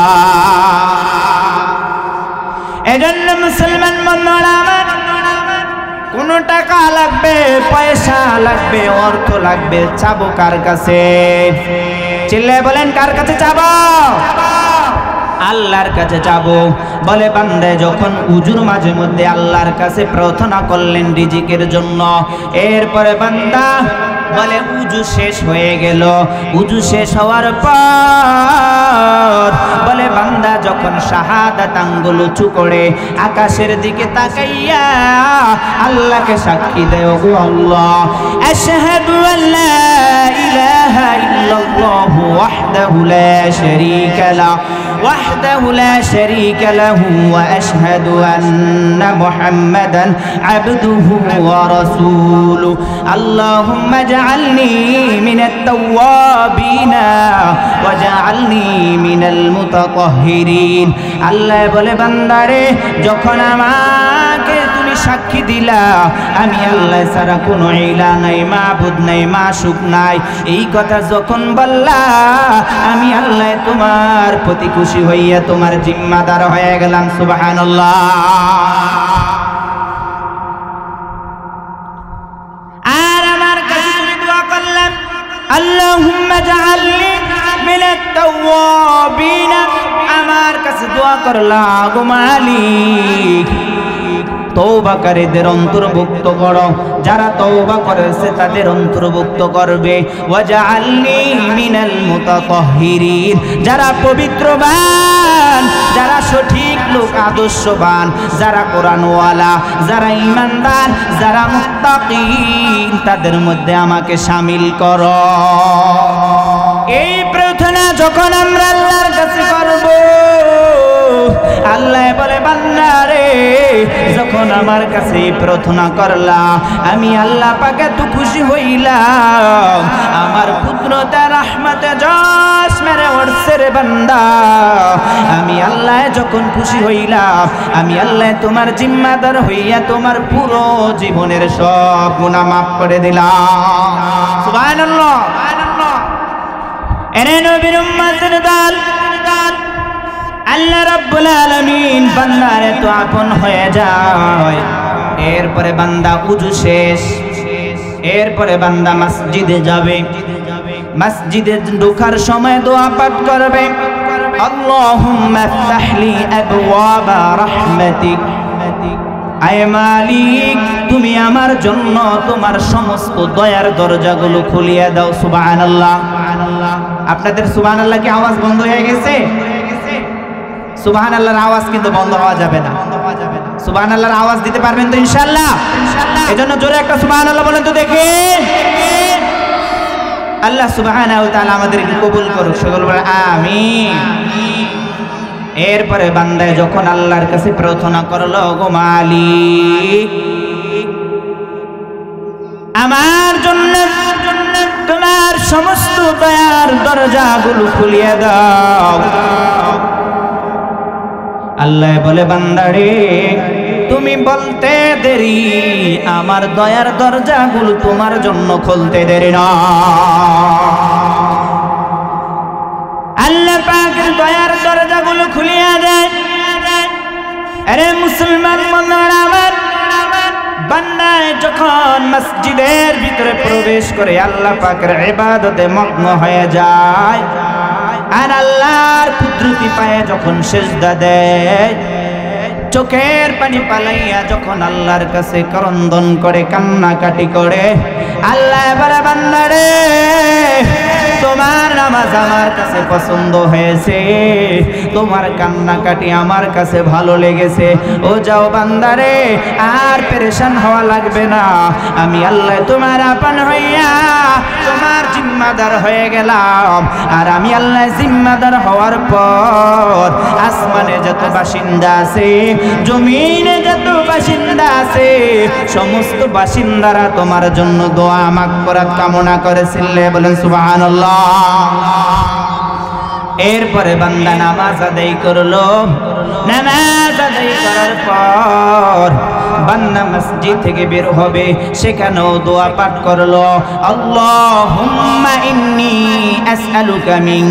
এজন্য মুসলমান বন্ধুরা আমার কোন টাকা লাগবে, পয়সা লাগবে, অর্থ লাগবে, চাবো কার কাছে? চিল্লায় বলেন কার কাছে চাবো? আল্লাহর কাছে চাবো। বলে বান্দা যখন উজুর মাঝে মধ্যে আল্লাহর কাছে প্রার্থনা করলেন রিজিকের জন্য, এরপরে বান্দা বলে উজু শেষ হয়ে গেল। উজু শেষ হওয়ার পর বলে বান্দা যখন শাহাদাত আঙ্গুল উঁচু করে আকাশের দিকে তাকাইয়া আল্লাহকে সাক্ষী দেয় গো আল্লাহ আশহাদু আল্লা ইলাহা ইল্লাল্লাহু ওয়াহদাহু লা শারীকা লাহু وحده لا شريك له وأشهد أن محمدا عبده ورسوله اللهم اجعلني من التوابين واجعلني من المتطهرين আল্লাহ বলে বান্দারে যখন আমাকে তুমি সাক্ষী দিলা আমি আল্লাহ ছাড়া কোনো ইলাহ নাই, মাবুদ নাই, মাশুক নাই, এই কথা যখন বললা আমি আল্লাহ তোমার প্রতি খুশি হইয়া তোমার জিম্মাদার হয়ে গেলাম। সুবহানাল্লাহ। আর আমার কাছে তুমি দোয়া করলাম আল্লাহুম্মা জাআলনি মিনাত তাওয়াবিন, আমার কাছে দোয়া করলা গো মালিক তওবাকারীদের অন্তর্ভুক্ত করো, যারা তওবা করেছে তাদের অন্তর্ভুক্ত করবে। ওয়াজআলনি মিনাল মুতাতাহহিরিন, যারা পবিত্রবান, যারা সঠিক লোক, আদর্শবান, যারা কোরআনওয়ালা, যারা ঈমানদার, যারা মুত্তাকিন তাদের মধ্যে আমাকে শামিল করো। এই প্রার্থনা যখন আমরা আল্লাহর কাছে করব আল্লাহ বলে বান্দারে যখন আমার কাছে প্রার্থনা করলা আমি আল্লাহ পাক এত খুশি হইলাম আমার কুদরতে রহমতে জশ মেরে উঠছে রে বান্দা। আমি আল্লাহ যখন খুশি হইলাম আমি আল্লাহ তোমার জিম্মাদার হইয়া তোমার পুরো জীবনের সব গুনাহ মাফ করে দিলাম। সুবহানাল্লাহ। এনে নবীর উম্মতের দল আল্লাহ রাব্বুল আলামিন বান্দার এত আপন হয়ে যায়। এরপরে বান্দা উযু শেষ, এরপরে বান্দা মসজিদে যাবে, মসজিদে ঢোকার সময় দোয়া পাঠ করবে আল্লাহুম্মা ইফতাহলি আবওয়াবা রাহমাতিক, আয় মালিক তুমি আমার জন্য তোমার সমস্ত দয়ার দরজাগুলো খুলিয়ে দাও। সুবহানাল্লাহ। আপনাদের সুবহানাল্লাহ কি আওয়াজ বন্ধ হয়ে গেছে? সুবহানাল্লাহর আওয়াজ কিন্তু বন্ধ হওয়া যাবে না। সুবহানাল্লাহর আওয়াজ দিতে পারবেন তো ইনশাআল্লাহ? এজন্য জোরে একটা সুবহানাল্লাহ বলেন তো দেখি। আল্লাহ সুবহানাহু ওয়া তাআলা আমাদেরকে কবুল করুক, সকলে বলেন আমিন। এরপরে বান্দায় যখন আল্লাহর কাছে প্রার্থনা করলো গো মালিক আমার জন্য তোমার সমস্ত দয়ার দরজাগুলো খুলিয়ে দাও। আল্লাহ বলে বান্দারে তুমি বলতে দেরি, আমার দয়ার দরজাগুলো তোমার জন্য খুলতে দেরি না। আল্লাহ পাকের দয়ার দরজাগুলো খুলিয়া দেয়। আরে মুসলমান বন্ধুরা আমার, বান্দায় যখন মসজিদের ভিতরে প্রবেশ করে আল্লাহ পাকের ইবাদতে মগ্ন হয়ে যায় আর আল্লাহর কুদরতি পায়ে যখন সিজদা দেয়, চোখের পানি পালাইয়া যখন আল্লাহর কাছে ক্রন্দন করে, কান্নাকাটি করে, আল্লাহ বলে বান্দারে তোমার নামাজ আমার কাছে পছন্দ হয়েছে, তোমার কান্নাকাটি আমার কাছে ভালো লেগেছে। ও যাও বান্দারে, আর পেরেশান হওয়া লাগবে না, আমি আল্লাহ তোমার আপন হইয়া তোমার জিম্মাদার হয়ে গেলাম। আর আমি আল্লাহ জিম্মাদার হওয়ার পর আসমানে যত বাসিন্দা আছে, জমিনে যত বাসিন্দা আছে, সমস্ত বাসিন্দারা তোমার জন্য দোয়া মাগফিরাত কামনা করেছিলে। বলেন সুবহানাল্লাহ। এরপরে বান্দা নামাজ আদায় করলো। নামাজ আদায় করার পর বান্দা মসজিদ থেকে বের হবে, সেখানেও দোয়া পাঠ করলো, আল্লাহুম্মা ইন্নী আসআলুকা মিন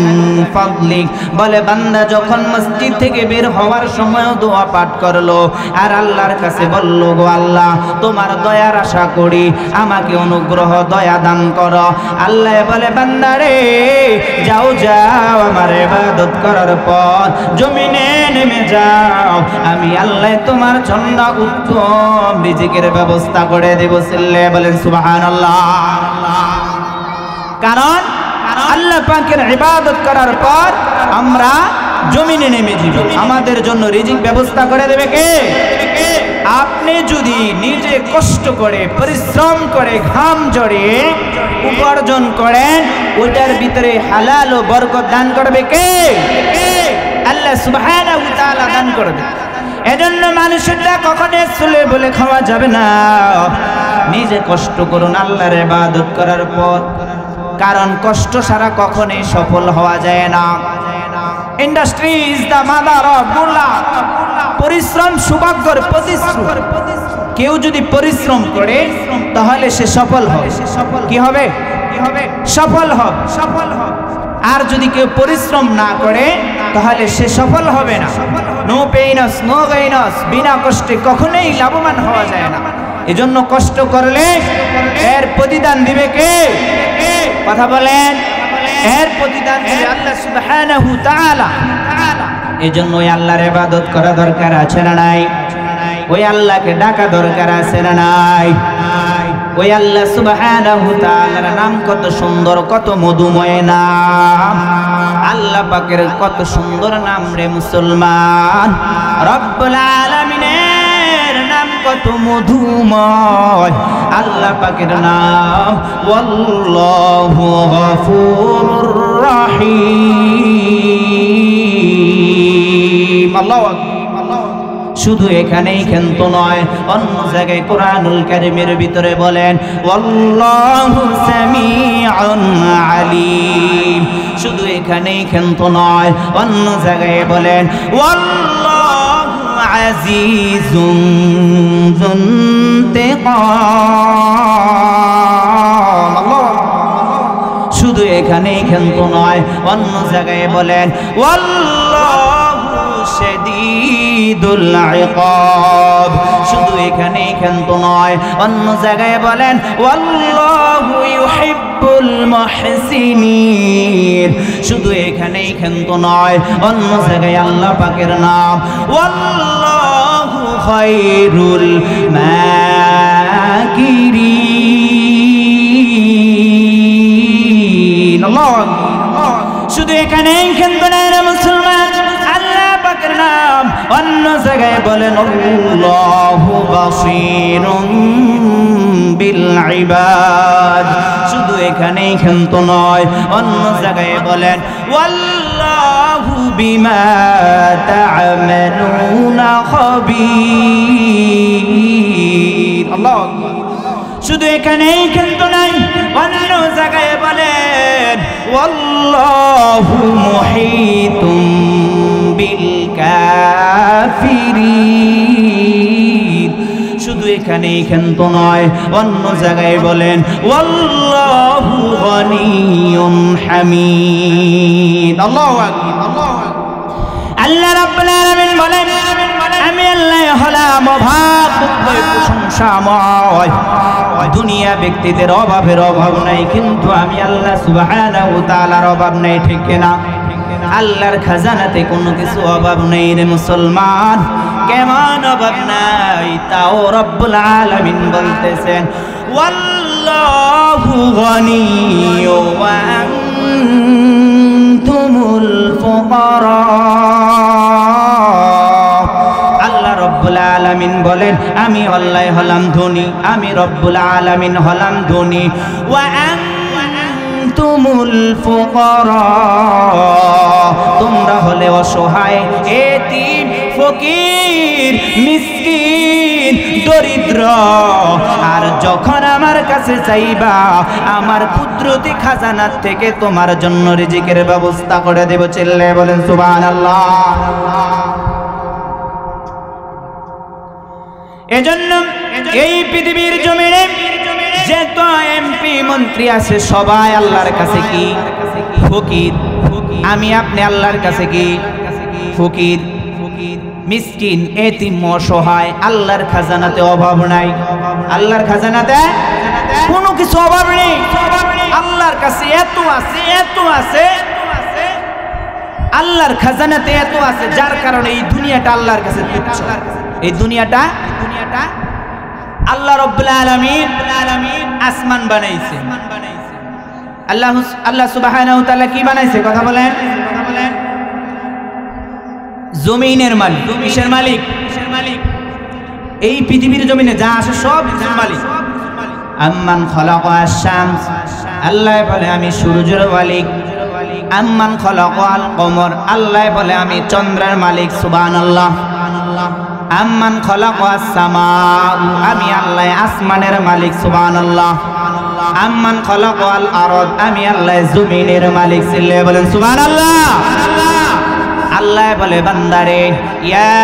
ফাদলিক। বলে বান্দা যখন মসজিদ থেকে বের হওয়ার সময়ও দোয়া পাঠ করলো আর আল্লাহর কাছে বলল, গো আল্লাহ তোমার দয়ার আশা করি, আমাকে অনুগ্রহ দয়া দান করো। আল্লাহ বলে বান্দারে যাও যাও, আমার ইবাদত করার পর জমিনে নেমে যাও, আমি আল্লাহ তোমার জন্য উত্তম রিজিকের ব্যবস্থা করে দেব। সিল্লে বলেন সুবহানাল্লাহ। কারণ আল্লাহ পাকের ইবাদত করার পর আমরা জমিনে নেমে যাব, আমাদের জন্য রিজিক ব্যবস্থা করে দেবে কে? আপনি যদি নিজে কষ্ট করে পরিশ্রম করে ঘাম ঝরিয়ে উপার্জন করেন, ওটার ভিতরে হালাল ও বরকত দান করবে কে? আল্লাহ সুবহানাহু ওয়া তাআলা দান করবে। এজন্য মানুষেরটা কখনো চলে বলে খাওয়া যাবে না। নিজে কষ্ট করুন আল্লাহর ইবাদত করার পর, কারণ কষ্ট ছাড়া কখনোই সফল হওয়া যায় না। Industry is the mother of good luck. পরিশ্রম সৌভাগ্যের প্রতিশ্রুতি। কেউ যদি পরিশ্রম করে তাহলে সে সফল হবে। কি হবে? সফল হবে। আর যদি কেউ পরিশ্রম না করে তাহলে সে সফল হবে না। নো পেইনস নো গেইনস, বিনা কষ্টে কখনোই লাভবান হওয়া যায় না। এজন্য কষ্ট করলে এর প্রতিদান দিবে কে? কথা বলেন। এর প্রতিদান দিবে আল্লাহ সুবহানাহু ওয়া তাআলা। এজন্য ওই আল্লাহর ইবাদত করা দরকার আছে না নাই? ওই আল্লাহকে ডাকা দরকার আছে না নাই? ওই আল্লাহ সুবহানাহু ওয়া তাআলার নাম কত সুন্দর, কত মধুময় নাম। আল্লাহ পাকের কত সুন্দর নাম রে মুসলমান। রব্বুল আলামিনের নাম কত মধুময়। আল্লাহ পাকের নাম আল্লাহু গফুরুর রহিম। আল্লাহু আকবার। শুধু এখানেই কিন্তু নয়, অন্য জায়গায় কোরআনুল কারীমের ভিতরে বলেন আল্লাহু সামিউন আলিম। শুধু এখানেই কিন্তু নয়, অন্য জায়গায় বলেন আল্লাহু আজিজুন যুনতিকাম। শুধু এখানেই কিন্তু নয়, অন্য জায়গায় বলেন আল্লাহু শাদীদুল ইকাব। শুধু এখানেই কিন্তু নয়, অন্য জায়গায় বলেন আল্লাহু ইউহিব্বুল মুহসিনিন। শুধু এখানেই কিন্তু নয়, অন্য জায়গায় আল্লাহ পাকের নাম আল্লাহু খায়রুল মাকিরিন। শুধু এখানেই কিন্তু নয় রে মুসলমান, আল্লাহ পাকের নাম অন্য জায়গায় বলেন আল্লাহু বাসীরুম বিল ইবাদ। শুধু এখানেই কিন্তু নয়, অন্য জায়গায় বলেন ওয়াল্লাহু বিমা তা'মালুনা খাবীর। আল্লাহু আকবার। শুধু এখানেই কিন্তু নাই, অন্য জায়গায় বলেন ওয়াল্লাহু মুহীতুম বিল কাফিরিন। কাফিরিন। শুধু এখানেই কিন্তু নয়, অন্য জায়গায় বলেন ওয়াল্লাহু গনিয়্যুন হামিদ। আল্লাহু আকবার, আল্লাহু আকবার। আল্লাহ রাব্বুল আলামিন বলেন, আমি আল্লাহ হলাম অভাব প্রশংসাময়। দুনিয়া ব্যক্তিদের অভাবের অভাব নাই, কিন্তু আমি আল্লাহ সুবহানাহু ওয়া তাআলার অভাব নাই, ঠিক কিনা? আল্লাহর খাজানাতে কোনো কিছু অভাব নেই রে মুসলমান। কেমন অভাব নাই? তাও রব্বুল আলামিন বলতেছেন ওয়াল্লাহু গনিয়্যুম ওয়া আনতুমুল ফুকারা। আল্লাহ রব্বুল আলামিন বলেন, আমি আল্লাহ হলাম ধনী, আমি রব্বুল আলামিন হলাম ধনী। ওয়া আনতুমুল ফুকারা, তোমরা হলে অসহায়, এতিম, ফকির, মিসকিন, দরিদ্র। আর যখন আমার কাছে চাইবা, আমার কুদরতি খাজানার থেকে তোমার জন্য রিজিকের ব্যবস্থা করে দেব। চিল্লায়ে বলেন সুবহানাল্লাহ। এজন্য এই পৃথিবীর জমিনে যত এমপি মন্ত্রী আছে সবাই আল্লাহর কাছে কি? ফকির। আমি আপনি আল্লাহর কাছে কি? ফকির, মিসকিন, এতিম, অসহায়। আল্লাহর খাজানাতে অভাব নাই, আল্লাহর খাজানাতে কোনো কিছু অভাব নেই। আল্লাহর কাছে এত আছে, এত আছে, আল্লাহর খাজানাতে এত আছে, যার কারণে এই দুনিয়াটা আল্লাহর কাছে তুচ্ছ। এই দুনিয়াটা আল্লাহ রাব্বুল আলামিন আসমান বানাইছে। আল্লাহ সুবহানাহু ওয়া তাআলা কি বানাইছে? কথা বলেন। জমিনের মালিক। কিসের মালিক? এই পৃথিবীর জমিনে যা আছে সব কিছুর মালিক। আম্মান খালাকা আশ-শামস, আল্লাহ বলে আমি সূর্যের মালিক। আম্মান খালাকাল কমর, আল্লাহ বলে আমি চন্দ্রের মালিক। সুবহানাল্লাহ। আম্মান খালাকাস সামা, আমি আল্লাহ আসমানের মালিক। সুবহানাল্লাহ। আম্মান খালাকাল আরদ, আমি আল্লাহ জমিনের মালিক। চিল্লায়ে বলেন সুবহানাল্লাহ। আল্লাহ বলে বান্দারে, ইয়া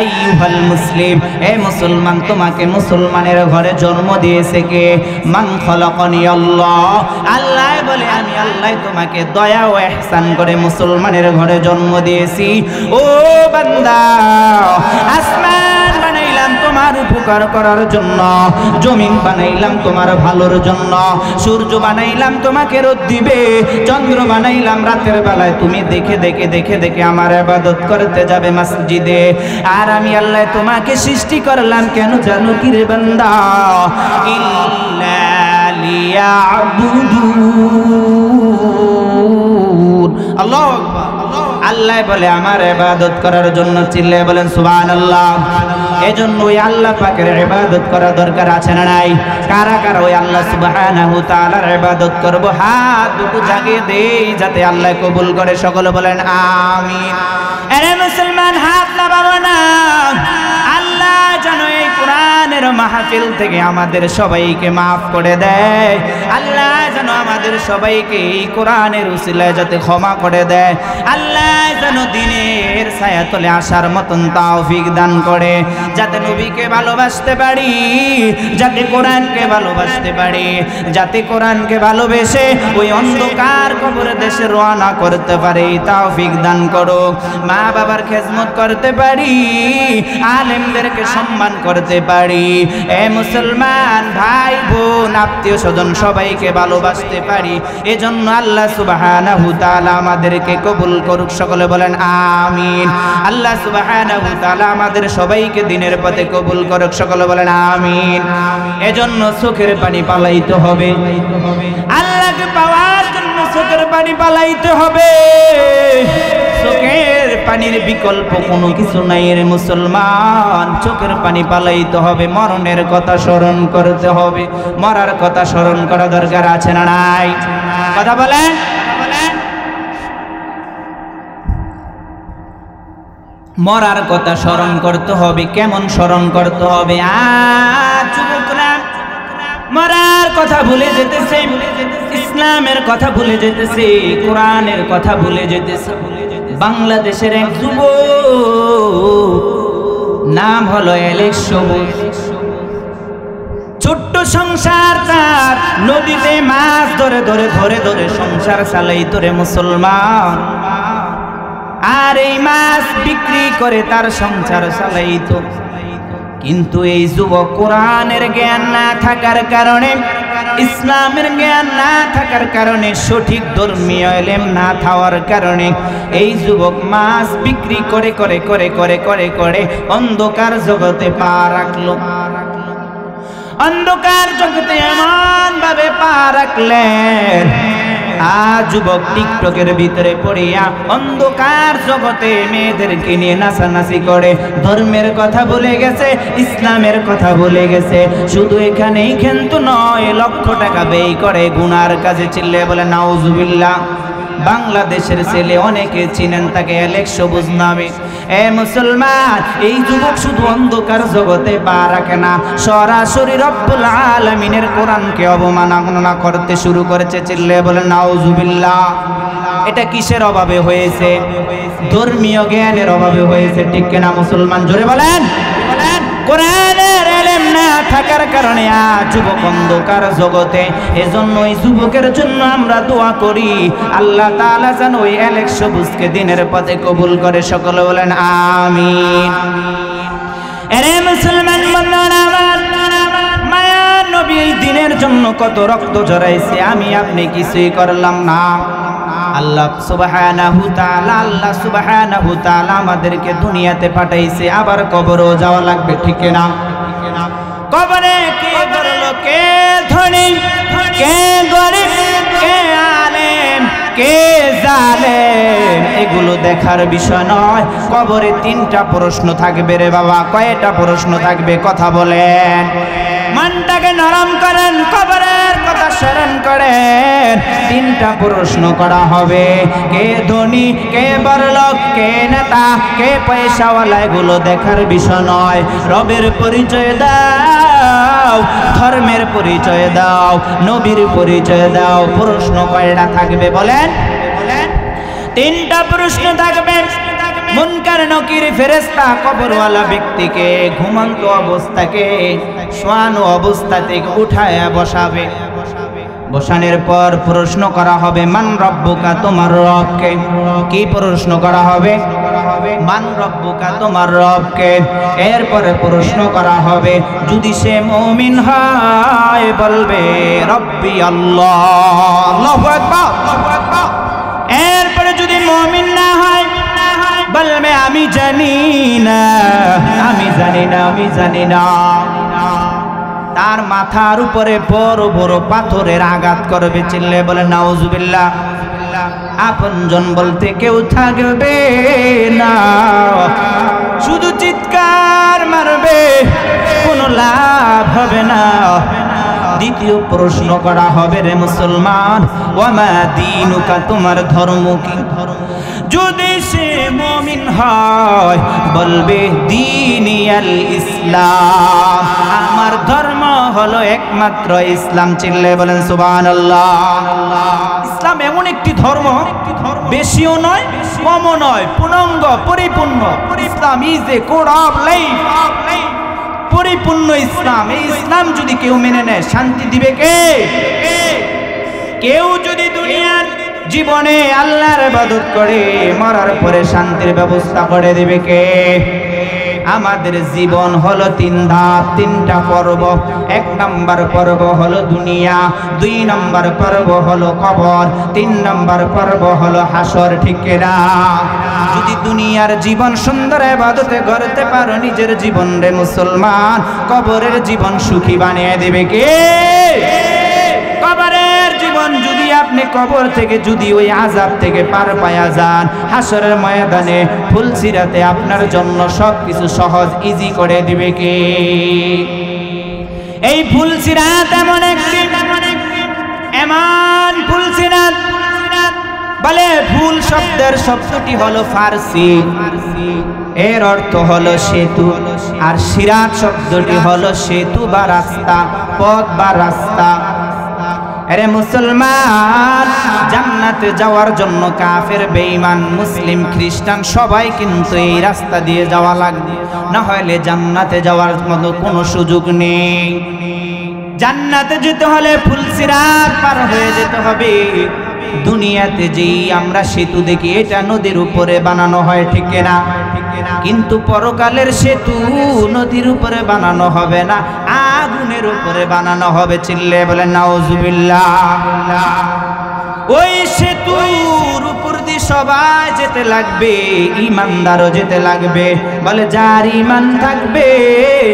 আইয়ুহাল মুসলিম, এ মুসলমান, তোমাকে মুসলমানের ঘরে জন্ম দিয়েছে কে? মান খালাকানি আল্লাহ, আল্লাহ বলে আমি আল্লাহ তোমাকে দয়া ও ইহসান করে মুসলমানের ঘরে জন্ম দিয়েছি। ও বান্দা, আসমান বানাইলাম তোমার উপকার করার জন্য, জমিন বানাইলাম তোমার ভালোর জন্য, সূর্য বানাইলাম তোমাকে রোদ দিবে, চন্দ্র বানাইলাম রাতের বেলায় তুমি দেখে দেখে দেখে দেখে আমার ইবাদত করতে যাবে মসজিদে। আর আমি আল্লাহ তোমাকে সৃষ্টি করলাম কেন জানো কি রে বান্দা? ইল্লা লিয়াবুদুন। আল্লাহু আকবার। আল্লাহ বলে আমার ইবাদত করার জন্য। চিল্লায়ে বলেন সুবহানাল্লাহ। এজন্য ওই আল্লাহ পাকের ইবাদত করা দরকার আছে না নাই? কারা কারা ওই আল্লাহ সুবহানাহু ওয়া তাআলার ইবাদত করব? হাত দুটো জাগিয়ে দেই যাতে আল্লাহ কবুল করে। সকলে বলেন আমিন। আরে মুসলমান, হাত নামাবো না। আল্লাহ যেন এই কোরআনের মাহফিল থেকে আমাদের সবাইকে মাফ করে দেয়। আল্লাহ যেন আমাদের সবাইকে এই কোরআনের উসিলায় যাতে ক্ষমা করে দেয়। আল্লাহ যেন দিনের ছায়াতলে আসার মতন তৌফিক দান করে, যাতে নবীকে ভালোবাসতে পারি, যাতে কোরআনকে ভালোবাসতে পারি, যাতে কোরআনকে ভালোবেসে ওই অন্ধকার কবর দেশে রওনা করতে পারি। তৌফিক দান করো। মা বাবার খেদমত করতে পারি, আলেমদেরকে সম্মান করতে পারি। এ মুসলমান ভাই বোন, আত্মীয় স্বজন সবাইকে ভালোবাসতে পারি। এজন্য আল্লাহ সুবহানাহু ওয়া তাআলা আমাদেরকে কবুল করুক। সকলে বলেন আমিন। আল্লাহ সুবহানাহু ওয়া তাআলা আমাদের সবাইকে দিনের পথে কবুল করুক। সকলে বলেন আমিন। এজন্য চোখের পানি পালাইতে হবে। আল্লাহকে পাওয়ার জন্য চোখের পানি পালাইতে হবে। চোখের পানির বিকল্প কোনো কিছু নাই রে মুসলমান। চোখের পানি পালাইতে হবে। মরণের কথা স্মরণ করতে হবে। মরার কথা স্মরণ করা দরকার আছে না নাই? কথা বলেন। মরার কথা স্মরণ করতে হবে। কেমন স্মরণ করতে হবে? যুবকরা মরার কথা ভুলে যেতেছে, ইসলামের কথা ভুলে যেতেছে, কোরআনের কথা ভুলে যেতেছে। বাংলাদেশের এক যুবক নাম হলো এলেক সবুজ। ছোট্ট সংসার তার, নদীতে মাছ ধরে ধরে ধরে ধরে সংসার চালাইতো রে মুসলমান। আর এই মাছ বিক্রি করে তার সংসার চালাইতো। কিন্তু এই যুবক কোরআনের জ্ঞান না থাকার কারণে, ইসলামের জ্ঞান না থাকার কারণে, সঠিক ধর্মীয় ইলম না থাকার কারণে এই যুবক মাছ বিক্রি করে করে করে করে করে করে অন্ধকার জগতে পা রাখলো। অন্ধকার জগতে এমন ভাবে পা রাখলেন, যুবক টিকটকের ভিতরে পড়িয়া অন্ধকার জগতে মেয়েদেরকে নিয়ে নাচানাচি করে, ধর্মের কথা বলে গেছে, ইসলামের কথা বলে গেছে। শুধু এখানেই কিন্তু নয়, লক্ষ টাকা ব্যয় করে গুনার কাজে। চিল্লে বলে নাউজুবিল্লাহ। বাংলাদেশের ছেলে অনেকে চিনেন তাকে এলেক সবুজ নামে। এ মুসলমান, এই যুবক শুধু অন্ধকার জগতে পা রাখে না, সরাসরি রব্বুল আলামিনের কোরআনকে অবমাননা করতে শুরু করেছে। চিল্লে বলে নাউজুবিল্লাহ। এটা কিসের অভাবে হয়েছে? ধর্মীয় জ্ঞানের অভাবে হয়েছে, ঠিক কিনা মুসলমান? জোরে বলেন। কোরআনের ইলম না থাকার কারণে যুবক অন্ধকার জগতে। এজন্য এই যুবকের জন্য আমরা দোয়া করি, আল্লাহ তাআলা যেন ওই এলেক সবুজকে দিনের পথে কবুল করে। সকলে বলেন আমিন। এরে মুসলমান বন্ধুরা আমার, মায়ার নবী এই দিনের জন্য কত রক্ত ঝরাইছে, আমি আপনি কিছুই করলাম না। আল্লাহ সুবহানাহু তাআলা আমাদেরকে দুনিয়াতে পাঠাইছে, আবার কবরও যাওয়া লাগবে, ঠিক না? কবরে কে বড়লোক, কে ধনী, কে গরিব, কে আলেম, কে জালেম, এগুলো দেখার বিষয় নয়। কবরে তিনটা প্রশ্ন থাকবে রে বাবা। কয়টা প্রশ্ন থাকবে? কথা বলেন। মনটাকে নরম করেন, কবরের কথা স্মরণ করেন। তিনটা প্রশ্ন করা হবে, কে ধনী, কে বড়লোক, কে নেতা, কে পয়সাওয়ালা, এগুলো দেখার বিষয় নয়। রবের পরিচয় দাও, ধর্মের পরিচয় দাও, নবীর পরিচয় দাও। প্রশ্ন কয়টা থাকবে বলেন? তিনটা প্রশ্ন থাকবে। মুনকার নকির ফেরেশতা কবরওয়ালা ব্যক্তিকে ঘুমন্ত অবস্থাকে শোয়ানো অবস্থা থেকে উঠায়া বসাবে। বসানোর পর প্রশ্ন করা হবে, মান রব্বুকা, তোমার রবকে। কি প্রশ্ন করা হবে? মান রব্বুকা, তোমার রবকে। এরপরে প্রশ্ন করা হবে, যদি সে মুমিন হয় বলবে রব্বি আল্লাহ, আল্লাহু আকবার। এরপরে যদি মুমিন না হয় বলবে আমি জানি না, আমি জানি না, আমি জানি না। তার মাথার উপরে বড় বড় পাথরের আঘাত করবে। চিল্লে বলে নাউজুবিল্লাহ। আপনজন বলতে কেউ থাকবে না, শুধু চিৎকার মারবে, কোনো লাভ হবে না। দ্বিতীয় প্রশ্ন করা হবে, রে মুসলমান, ওয়ামা দীনুকা, তোমার ধর্ম কি? যদি সে মুমিন হয় বলবে দীনিয়াল ইসলাম, আমার ধর্ম হলো একমাত্র ইসলাম। চিল্লে বলেন সুবহানাল্লাহ। ইসলাম এমন একটি ধর্ম, বেশিও নয় কমও নয়, পূর্ণাঙ্গ পরিপূর্ণ। Islam is a code of life, পরিপূর্ণ ইসলাম। এই ইসলাম যদি কেউ মেনে নেয়, শান্তি দিবে কে? কেউ যদি দুনিয়ার জীবনে আল্লাহর ইবাদত করে মরার পরে শান্তির ব্যবস্থা করে দিবে কে? আমাদের জীবন হলো তিন ধাপ, তিনটা পর্ব। এক নম্বর পর্ব হলো দুনিয়া, দুই নম্বর পর্ব হলো কবর, তিন নম্বর পর্ব হলো হাসর, ঠিক না? যদি দুনিয়ার জীবন সুন্দর ইবাদতে গড়তে পারো নিজের জীবন, রে মুসলমান, কবরের জীবন সুখী বানিয়ে দেবে কে? কবরের জীবন যদি আপনি কবর থেকে যদি ওই আযাব থেকে পার পায়া যান, হাসরের ময়দানে ফুলসিরাতে আপনার জন্য সবকিছু সহজ ইজি করে দিবে কে? এই ফুলসিরাত এমন একটি এমন ফুলসিরাত, বলে ফুল শব্দের শব্দটি হলো ফার্সি, এর অর্থ হলো সেতু। আর সিরাত শব্দটি হলো সেতু বা রাস্তা, পথ বা রাস্তা। আরে মুসলমান, জান্নাতে যাওয়ার জন্য কাফের, বেঈমান, মুসলিম, খ্রিস্টান সবাই কিন্তু এই রাস্তা দিয়ে যাওয়া লাগবে, না হলে জান্নাতে যাওয়ার মতো কোনো সুযোগ নেই। জান্নাতে যেতে হলে ফুলসিরাত পার হয়ে যেতে হবে। দুনিয়াতে যেই আমরা সেতু দেখি এটা নদীর উপরে বানানো হয়, ঠিক না? কিন্তু পরকালের সেতু নদীর উপরে বানানো হবে না, আগুনের উপরে বানানো হবে। চিল্লে বলে নাউজুবিল্লাহ। ওই সেতুর উপর দিয়ে সবাই যেতে লাগবে, ঈমানদারও যেতে লাগবে। বলে যার ঈমান থাকবে,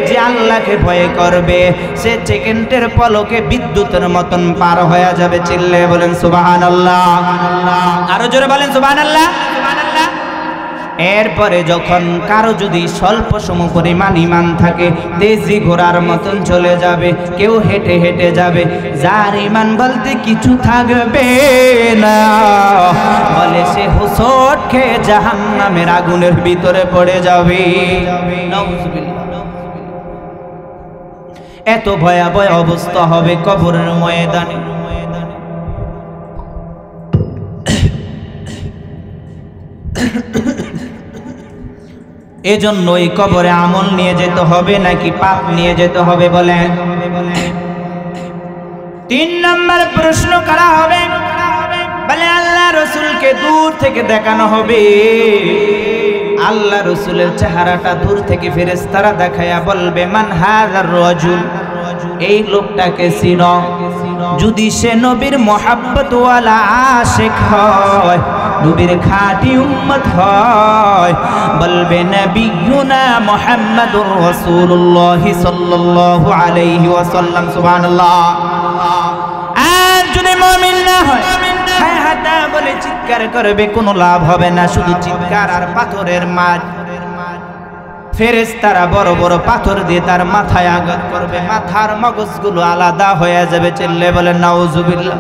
যে আল্লাহকে ভয় করবে, সে সেকেন্ডের পলকে বিদ্যুতের মতন পার হয়ে যাবে। চিল্লে বলেন সুবহানাল্লাহ। আরো জোরে বলেন সুবহানাল্লাহ। এরপরে যখন কারো যদি স্বল্প সম পরিমাণ ঈমান থাকে, তেজি ঘোড়ার মতন চলে যাবে, কেউ হেঁটে হেঁটে যাবে। যার ঈমান বলতে কিছু থাকবে না, বলে সে হোঁচট খেয়ে জাহান্নামের আগুনের ভিতরে পড়ে যাবে। এত ভয়াবহ অবস্থা হবে কবরের ময়দানে। এজন্য এই কবরে আমল নিয়ে যেতে হবে নাকি পাপ নিয়ে যেতে হবে বলেন? 3 নম্বর প্রশ্ন করা হবে, বলে আল্লাহ রসুলকে দূর থেকে দেখানো হবে। আল্লাহ রসুলের চেহারাটা দূর থেকে ফেরেশতারা দেখায়া বলবে, মান হাযার রাজুল, এই লোকটাকে চিনো। যদি সে নবীর মোহাব্বত ওয়ালা আশিক হয়, নবীর খাঁটি উম্মত হয়, বলবে নবিয়ুনা মুহাম্মাদুর রাসূলুল্লাহ সাল্লাল্লাহু আলাইহি ওয়াসাল্লাম। সুবহানাল্লাহ। আর যদি মুমিন না হয়, হায় হাতা বলে চিৎকার করবে, কোনো লাভ হবে না, শুধু চিৎকার আর পাথরের মার। ফেরেশতারা বড় বড় পাথর দিয়ে তার মাথায় আঘাত করবে, মাথার মগজগুলো আলাদা হয়ে যাবে। চিল্লে বলে নাউজুবিল্লাহ।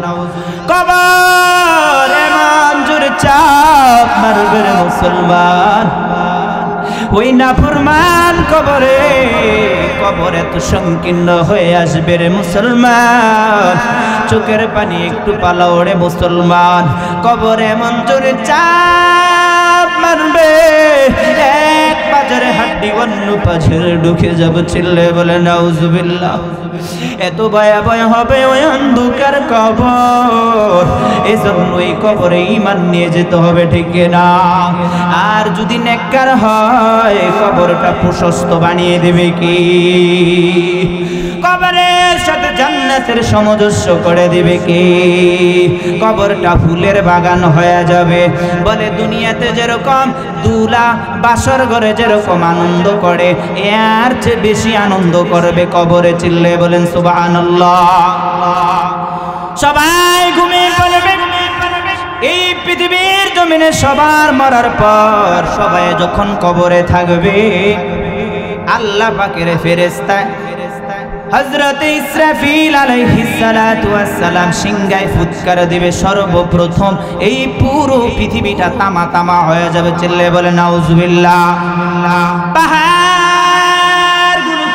কবর এমন জোরে চাপ মারবে রে মুসলমান, ওই নাফরমান কবরে, কবর এত সংকীর্ণ হয়ে আসবে রে মুসলমান, চোখের পানি একটু পালাও রে মুসলমান। কবর এমন জোরে চাপ মারবে, এক পাজরে হাড্ডি অন্য পাজরে ঢুকে যাবে। চিল্লে বলে নাউজুবিল্লাহ। এত ভয়াবহ হবে ওই অন্ধকার কবর, এজন্য ওই কবরে ঈমান নিয়ে যেতে হবে, ঠিক না? আর যদি নেককার হয়, কবরটা প্রশস্ত বানিয়ে দেবে কি? কবরের সাথে জান্নাতের সামঞ্জস্য করে দিবে কি? কবরটা ফুলের বাগান হয়ে যাবে। বলে দুনিয়াতে যেরকম দুলা বাসর ঘরে যেরকম আনন্দ করে, এর চেয়ে বেশি আনন্দ করবে কবরে। চিল্লে বলেন সুবহানাল্লাহ। সবাই ঘুমিয়ে পড়বে। এই পৃথিবীর জমিনে সবার মরার পর সবাই যখন কবরে থাকবে, আল্লাহ পাকের ফেরেশতা হযরত ইসরাফিল আলাইহিস সালাতু ওয়াস সালাম সিংহায় ফুৎকার দিবে। সর্বপ্রথম এই পুরো পৃথিবীটা তামা তামা হয়ে যাবে। চিল্লে বলে নাউজুবিল্লাহ। পাহাড়গুলো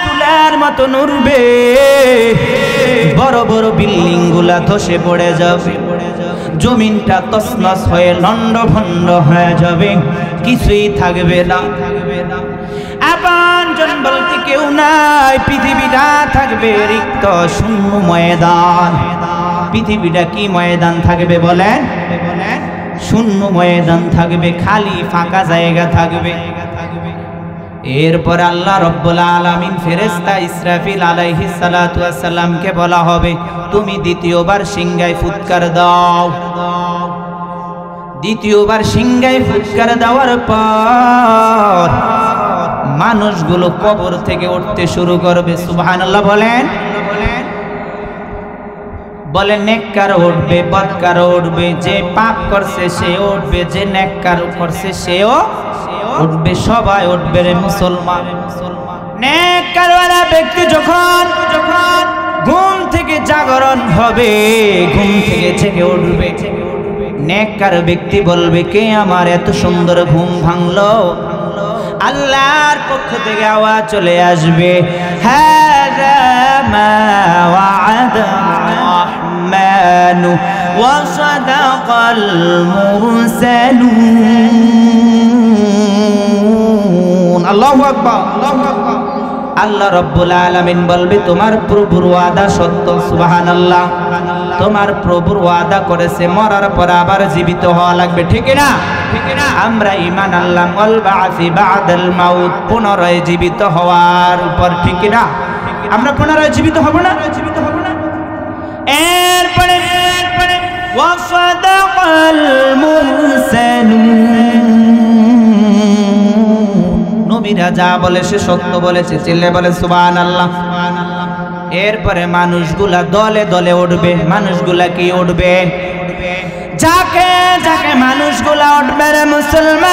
তুলার মতো নড়বে, বড় বড় বিল্ডিং গুলা ধসে পড়ে যাবে, জমিনটা তছনছ হয়ে লন্ডভন্ড হয়ে যাবে, কিছুই থাকবে না। আপনজন বলতে কেউ নাই, পৃথিবীটা থাকবে রিক্ত শূন্য ময়দান। পৃথিবীটা কি ময়দান থাকবে বলেন? শূন্য ময়দান থাকবে, খালি ফাঁকা জায়গা থাকবে। এরপর আল্লাহ রব্বুল আলামিন ফেরেশতা ইসরাফিল আলাইহিস সালাতু ওয়াস সালামকে বলা হবে, তুমি দ্বিতীয়বার সিংহায় ফুৎকার দাও। দ্বিতীয়বার সিংহায় ফুৎকার দেওয়ার পর মানুষগুলো কবর থেকে উঠতে শুরু করবে। সুবহানাল্লাহ বলেন। বলে নেককার উঠবে, বদকার উঠবে, যে পাপ করছে সে উঠবে, যে নেককার করছে সেও উঠবে, সবাই উঠবে রে মুসলমান। নেককারওয়ালা ব্যক্তি যখন ঘুম থেকে জাগরণ হবে, ঘুম থেকে জেগে উঠবে, নেককার ব্যক্তি বলবে, কে আমার এত সুন্দর ঘুম ভাঙলো? আল্লাহর পক্ষ থেকে আওয়াজ চলে আসবে, হাযা মা ওয়া'আদা الرحمن وصدق المرسلون الله أكبر الله أكبر আল্লাহ রব্বুল আলামিন বলবে তোমার প্রভুর ওয়াদা সত্য সুবহানাল্লাহ তোমার প্রভুর ওয়াদা করেছে মরার পর আবার জীবিত হওয়া লাগবে ঠিক না আমরা ঈমান আনলাম ওয়াল বা'সি বা'দাল মাউত পুনরায় জীবিত হওয়ার উপর ঠিক না আমরা পুনরায় জীবিত হব না এরপরে ওয়াসাদাকাল মুরসালুন নবীরা যা বলে সে সত্য বলেছে চিল্লে বলে সুবহানাল্লাহ এরপরে মানুষগুলা দলে দলে উঠবে মানুষগুলা কি উঠবে যাকে যাকে মানুষগুলা উঠবে রে মুসলমান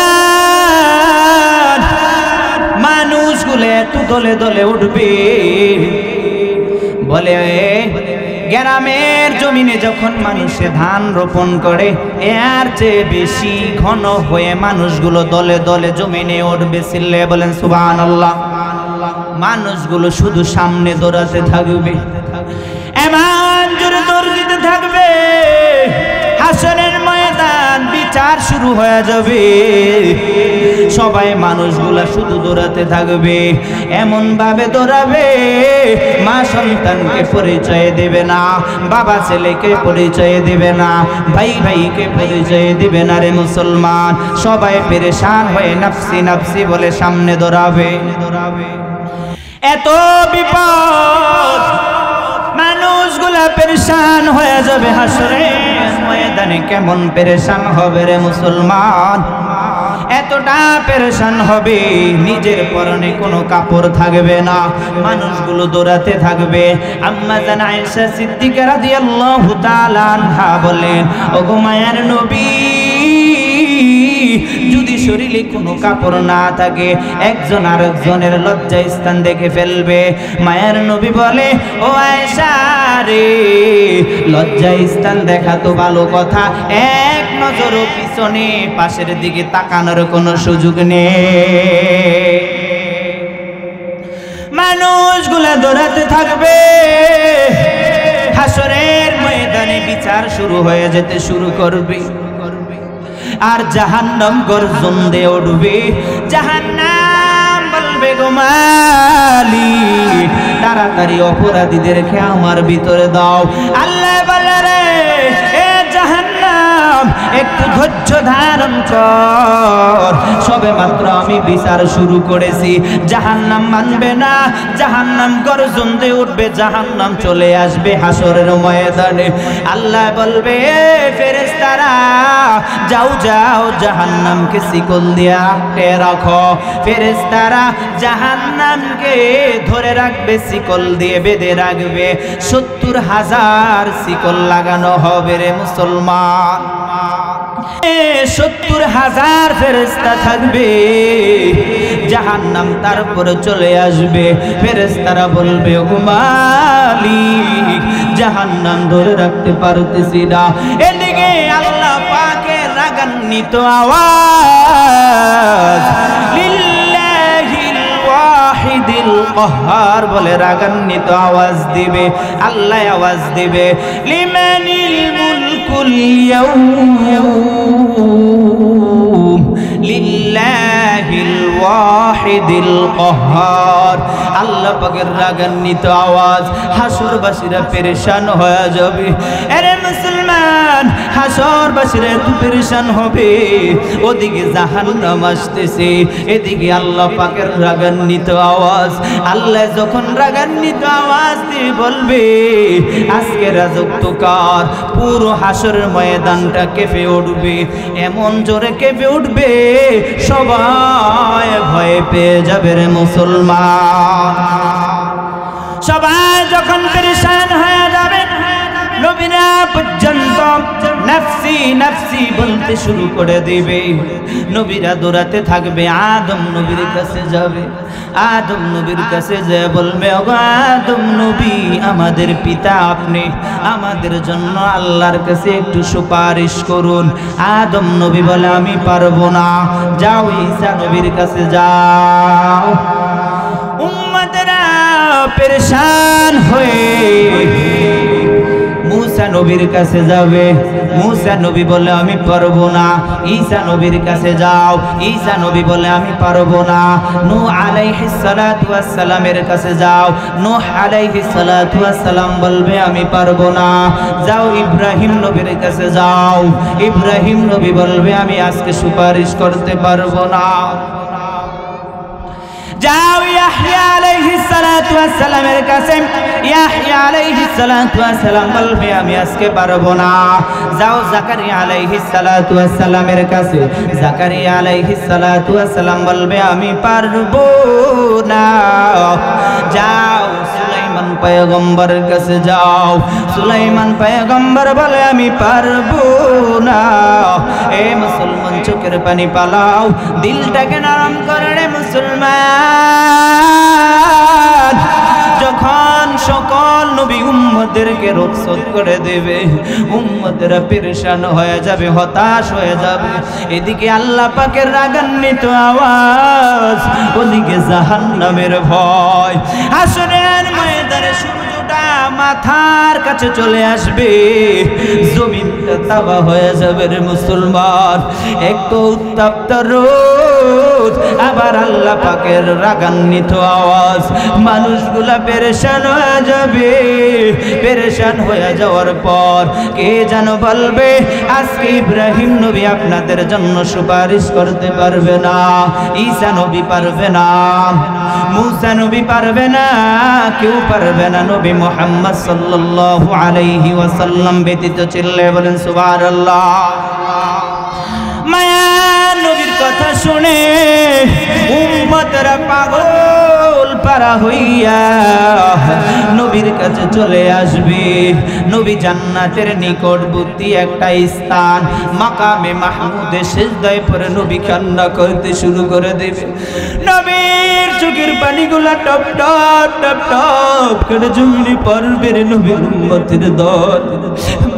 মানুষগুলো এত দলে দলে উঠবে বলে গ্রামের জমিনে যখন মানুষে ধান রোপণ করে এর চেয়ে বেশি ঘন হয়ে মানুষগুলো দলে দলে জমিনে উঠবে চিল্লে বলেন সুবহানাল্লাহ মানুষগুলো শুধু সামনে দৌড়াতে থাকবে এমন জোরে দৌড় দিতে থাকবে হাসরের ময়দান বিচার শুরু হয়ে যাবে সবাই মানুষগুলা শুধু দৌড়াতে থাকবে এমন ভাবে দৌড়াবে মা সন্তানকে পরিচয় দেবে না বাবা ছেলেকে পরিচয় দেবে না ভাই ভাইকে পরিচয় দেবে না রে মুসলমান সবাই পেরেশান হয়ে নাফসি নাফসি বলে সামনে দৌড়াবে এত বিপদ মানুষগুলা পেরেশান হয়ে যাবে হাসরের ময়দানে কেমন পেরেশান হবে রে মুসলমান এতটা পেরেশান হবে নিজের পরনে কোনো কাপড় থাকবে না মানুষগুলো দৌড়াতে থাকবে আম্মা জান আয়েশা সিদ্দিকা রাদিয়াল্লাহু তাআলা আনহা বলেন ওগো মায়ার নবী যদি শরীরে কোনো কাপড় না থাকে একজন আরেকজনের লজ্জা স্থান দেখে ফেলবে মায়ের নবী বলে ও আয়েশা রে লজ্জা স্থান দেখা তো ভালো কথা এক নজরও পিছনে পাশের দিকে তাকানোর কোনো সুযোগ নেই মানুষগুলা দৌড়াতে থাকবে হাসরের ময়দানে বিচার শুরু হয়ে যেতে শুরু করবে আর জাহান্নাম গর্জন দিয়ে উঠবে জাহান্নাম বলবে গো মালিক তাড়াতাড়ি অপরাধীদেরকে আমার ভিতরে দাও আল্লাহ বলে রে এ জাহান্নাম একটু ধৈর্য ধারণ কর সবে মাত্র আমি বিচার শুরু করেছি জাহান্নাম মানবে না জাহান্নাম গর্জন দিয়ে উঠবে জাহান্নাম চলে আসবে হাসরের ময়দানে আল্লাহ বলবে ফেরেশতারা যাও যাও জাহান্নামকে শিকল দিয়ে আটকে রাখো ফেরেশতারা জাহান্নামকে ধরে রাখবে শিকল দিয়ে বেঁধে রাখবে ৭০,০০০ শিকল লাগানো হবে রে মুসলমান ৭০,০০০ ফেরেশতা থাকবে জাহান্নাম তারপরে চলে আসবে ফেরেশতারা বলবে ও মালিক জাহান্নাম ধরে রাখতে পারতেছি না এদিকে আল্লাহ পাকের রাগান্বিত আওয়াজ লিল্লাহিল ওয়াহিদিল কাহ্হার বলে রাগান্বিত আওয়াজ দিবে আল্লাহ আওয়াজ দিবে লিমানিল মুলকুল ইয়াউম লিল্লাহিল ওয়াহিদিল কাহ্হার আল্লাহ পাকের রাগান্বিত আওয়াজ হাসরবাসীরা পেরেশান হয়ে যাবে আরে মুসলমান হাসরবাসীরা এত পেরেশান হবে ওদিকে জাহান্নাম আসতেছে এদিকে আল্লাহ পাকের রাগান্বিত আওয়াজ আল্লাহ যখন রাগান্বিত আওয়াজ দিয়ে বলবে আজকে রাজত্ব কার পুরো হাসরের ময়দানটা কেঁপে উঠবে এমন জোরে কেঁপে উঠবে সবাই ভয় পেয়ে যাবে রে মুসলমান সবাই যখন পেরেশান হয়ে যাবে নবীরা পর্যন্ত নফসি নফসি বলতে শুরু করে দিবে নবীরা দৌড়াতে থাকবে আদম নবীর কাছে যাবে আদম নবীর কাছে যে বলবে ও আদম নবী আমাদের পিতা আপনি আমাদের জন্য আল্লাহর কাছে একটু সুপারিশ করুন আদম নবী বলে আমি পারবো না যাও ঈসা নবীর কাছে যাও উম্মতেরা পেরেশান হয়ে মুসা নবীর কাছে যাবে। মুসা নবী বলে আমি পারবো না। ঈসা নবীর কাছে যাও। ঈসা নবী বলে আমি পারবো না। নূহ আলাইহিস সালাতু ওয়াস সালামের কাছে যাও। নূহ আলাইহিস সালাতু ওয়াস সালাম বলবে আমি পারবো না। যাও ইব্রাহিম নবীর কাছে যাও। ইব্রাহিম নবী বলবে আমি আজকে সুপারিশ করতে পারবো না। যাও ইয়াহইয়া আলাইহিস সালাতু ওয়াস সালামের কাছে। ইয়াহইয়া আলাইহিস সালাতু ওয়াস সালাম বলবে আমি আজকে পারবো না। যাও জাকারিয়া আলাইহিস সালাতু ওয়াস সালামের কাছে। জাকারিয়া আলাইহিস সালাতু ওয়াস সালাম বলবে আমি পারবো না। যাও সুলাইমান পয়গম্বরের কাছে যাও। সুলাইমান পয়গম্বর বলে আমি পারবো না। এ মুসলমান চোখের পানি পালাও, দিলটাকে নরম করে রে মুসলমান। যখন সকল নবী উম্মতদেরকে রুখসত করে দেবে, উম্মতরা পেরেশান হয়ে যাবে, হতাশ হয়ে যাবে। এদিকে আল্লাহ পাকের রাগান্বিত আওয়াজ, ওদিকে জাহান্নামের ভয়। হাসরের ময়দানে সূর্যটা মাথার কাছে চলে আসবে, জমিনটা তাবা হয়ে যাবে রে মুসলমান। এক উত্তপ্ত রোদ, আবার আল্লাহ পাকের রাগান্বিত আওয়াজ। মানুষগুলা পেরেশান হয়ে যাবে। পেরেশান হয়ে যাওয়ার পর কে যেন বলবে আজকে ইব্রাহিম নবী আপনাদের জন্য সুপারিশ করতে পারবে না। ঈসা নবী পারবে না, মুসা নবী পারবে না, কেউ পারবে না নবী মুহাম্মদ সাল্লাল্লাহু আলাইহি ওয়াসাল্লাম ব্যতীত। চিল্লে বলেন সুবহানাল্লাহ। মায়া নবীর কথা শুনে উম্মতরা পাগল পারা হইয়া নবীর কাছে চলে আসবে। নবী জান্নাতের নিকটবর্তী একটা স্থান মাকামে মাহমুদে সিজদায় পড়ে নবী কান্না করতে শুরু করে দেবে। নবীর চোখের পানিগুলা টপ টপ টপ টপ করে জমিনে পড়বে রে নবীর উম্মতের দল।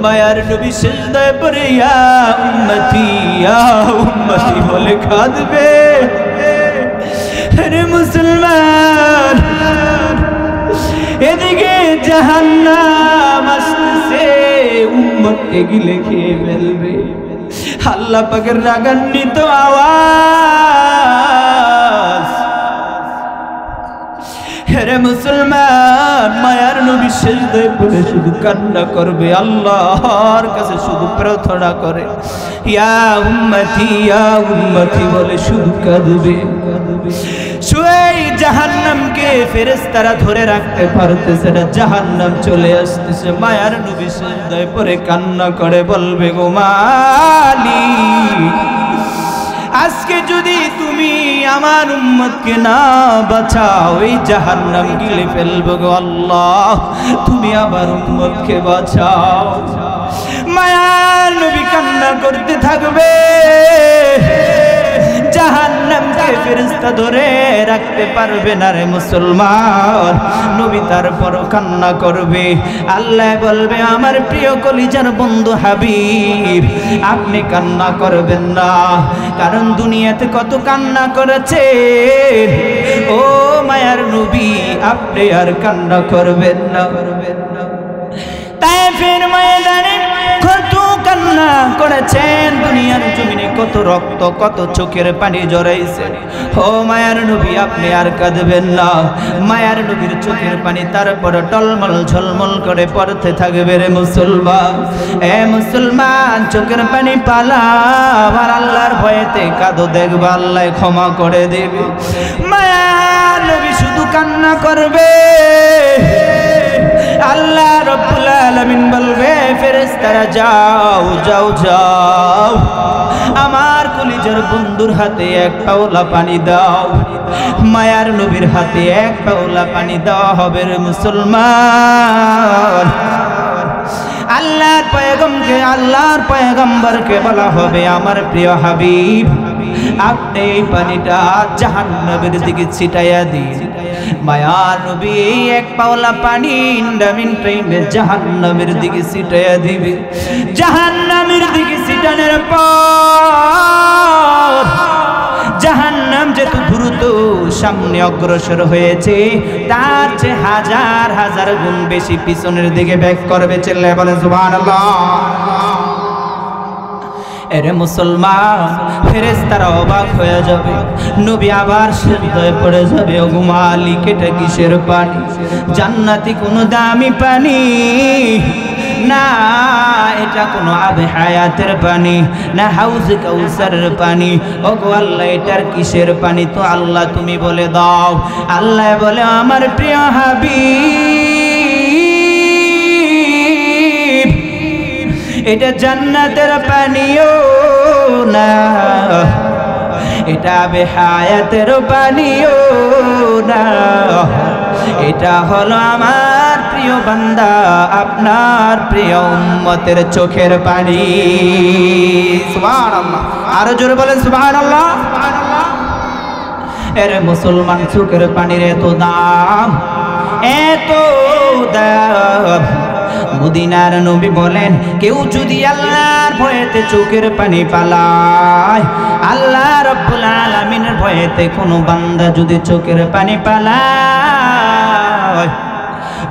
মায়ার নবী সিজদায় পড়ে ইয়া উম্মতি ইয়া উম্মতি বলে কাঁদবে। রে মুসলমান, এদিকে জাহান্নাম আসতেছে, উম্মতকে গিলে খেয়ে ফেলবে। আল্লাহ পাকের রাগান্বিত আওয়াজ। রে মুসলমান, মায়ার নবী সিজদায় পড়ে শুধু কান্না করবে, আল্লাহর কাছে শুধু প্রার্থনা করে ইয়া উম্মতি বলে শুধু কাঁদবে। সেই জাহান্নামকে ফেরেশতারা ধরে রাখতে পারতেছে না, জাহান্নাম চলে আসতেছে। মায়ার নবী সিজদায় পড়ে কান্না করে বলবে গো মালিক, আজকে যদি তুমি আমার উম্মতকে না বাঁচাও এই জাহান্নাম গিলে ফেলবো গো আল্লাহ, তুমি আমার উম্মতকে বাঁচাও। মায়ার নবী কান্না করতে থাকবে। জাহান্নামকে ফেরেশতা ধরে রাখতে পারবে না রে মুসলমান। নবী তারপরও কান্না করবে। আল্লাহ বলবে আমার প্রিয় কলিজার বন্ধু হাবিব, আপনি কান্না করবেন না, কারণ দুনিয়াতে কত কান্না করেছে। ও মায়ার নবী, আপনি আর কান্না করবেন না। তায়েফের ময়দানে কত কান্না করেছেন, দুনিয়ার জমিনে কত রক্ত, কত চোখের পানি ঝরাইছে। ও মায়ার নবী, আপনি আর কাঁদবেন না। মায়ার নবীর চোখের পানি তারপর টলমল ঝলমল করে পড়তে থাকবে রে মুসলমান। এ মুসলমান, চোখের পানি পালা, আর আল্লাহর ভয়েতে কাঁদো, দেখবা আল্লাহ ক্ষমা করে দেবে। মায়ার নবী শুধু কান্না করবে। আল্লাহ রব্বুল আলামিন বলবে ফেরেশতারা যাও যাও যাও, আমার কলিজার বন্ধুর হাতে এক পাওলা পানি দাও। মায়ার নবীর হাতে এক পাওলা পানি দেওয়া হবে রে মুসলমান। আল্লাহর পয়গম্বরকে বলা হবে আমার প্রিয় হাবিব, আপনি এই পানিটা জাহান্নামের দিকে ছিটাইয়া দিন। মায়ার নবী এক পাওলা পানি ইন্ডামিন টাইমে জাহান্নামের দিকে ছিটাইয়া দিবে। জাহান্নামের দিকে ছিটানোর পর জাহান্নাম যেহেতু দ্রুত যত সামনে অগ্রসর হয়েছে তার চেয়ে হাজার হাজার গুণ বেশি পিছনের দিকে ব্যাক করবে। চিল্লায় বলেন সুবহানাল্লাহ। এরে মুসলমান, ফেরেশতারা অবাক হয়ে যাবে, নবী আবার সিজদায় পড়ে যাবে। ও মালিক, এটা কিসের পানি? জান্নাতি কোনো দামি পানি না, এটা কোনো আবে হায়াতের পানি না, হাউজে কাউসারের পানি। ও গো আল্লাহ, এটার কিসের পানি? তো আল্লাহ তুমি বলে দাও। আল্লাহ বলে, আমার প্রিয় হাবিব, এটা জান্নাতের পানিও না, এটা আবে হায়াতের পানিও না, এটা হলো আমার প্রিয় বান্দা, আপনার প্রিয় উম্মতের চোখের পানি। সুবহানাল্লাহ। আরো জোরে বলেন সুবহানাল্লাহ। এর মুসলমান, চোখের পানির এত দাম, এত দাম। মদিনার নবী বলেন, কেউ যদি আল্লাহর ভয়েতে চোখের পানি পালায়, আল্লাহ রাব্বুল আলামিনের ভয়েতে কোনো বান্দা যদি চোখের পানি পালায়,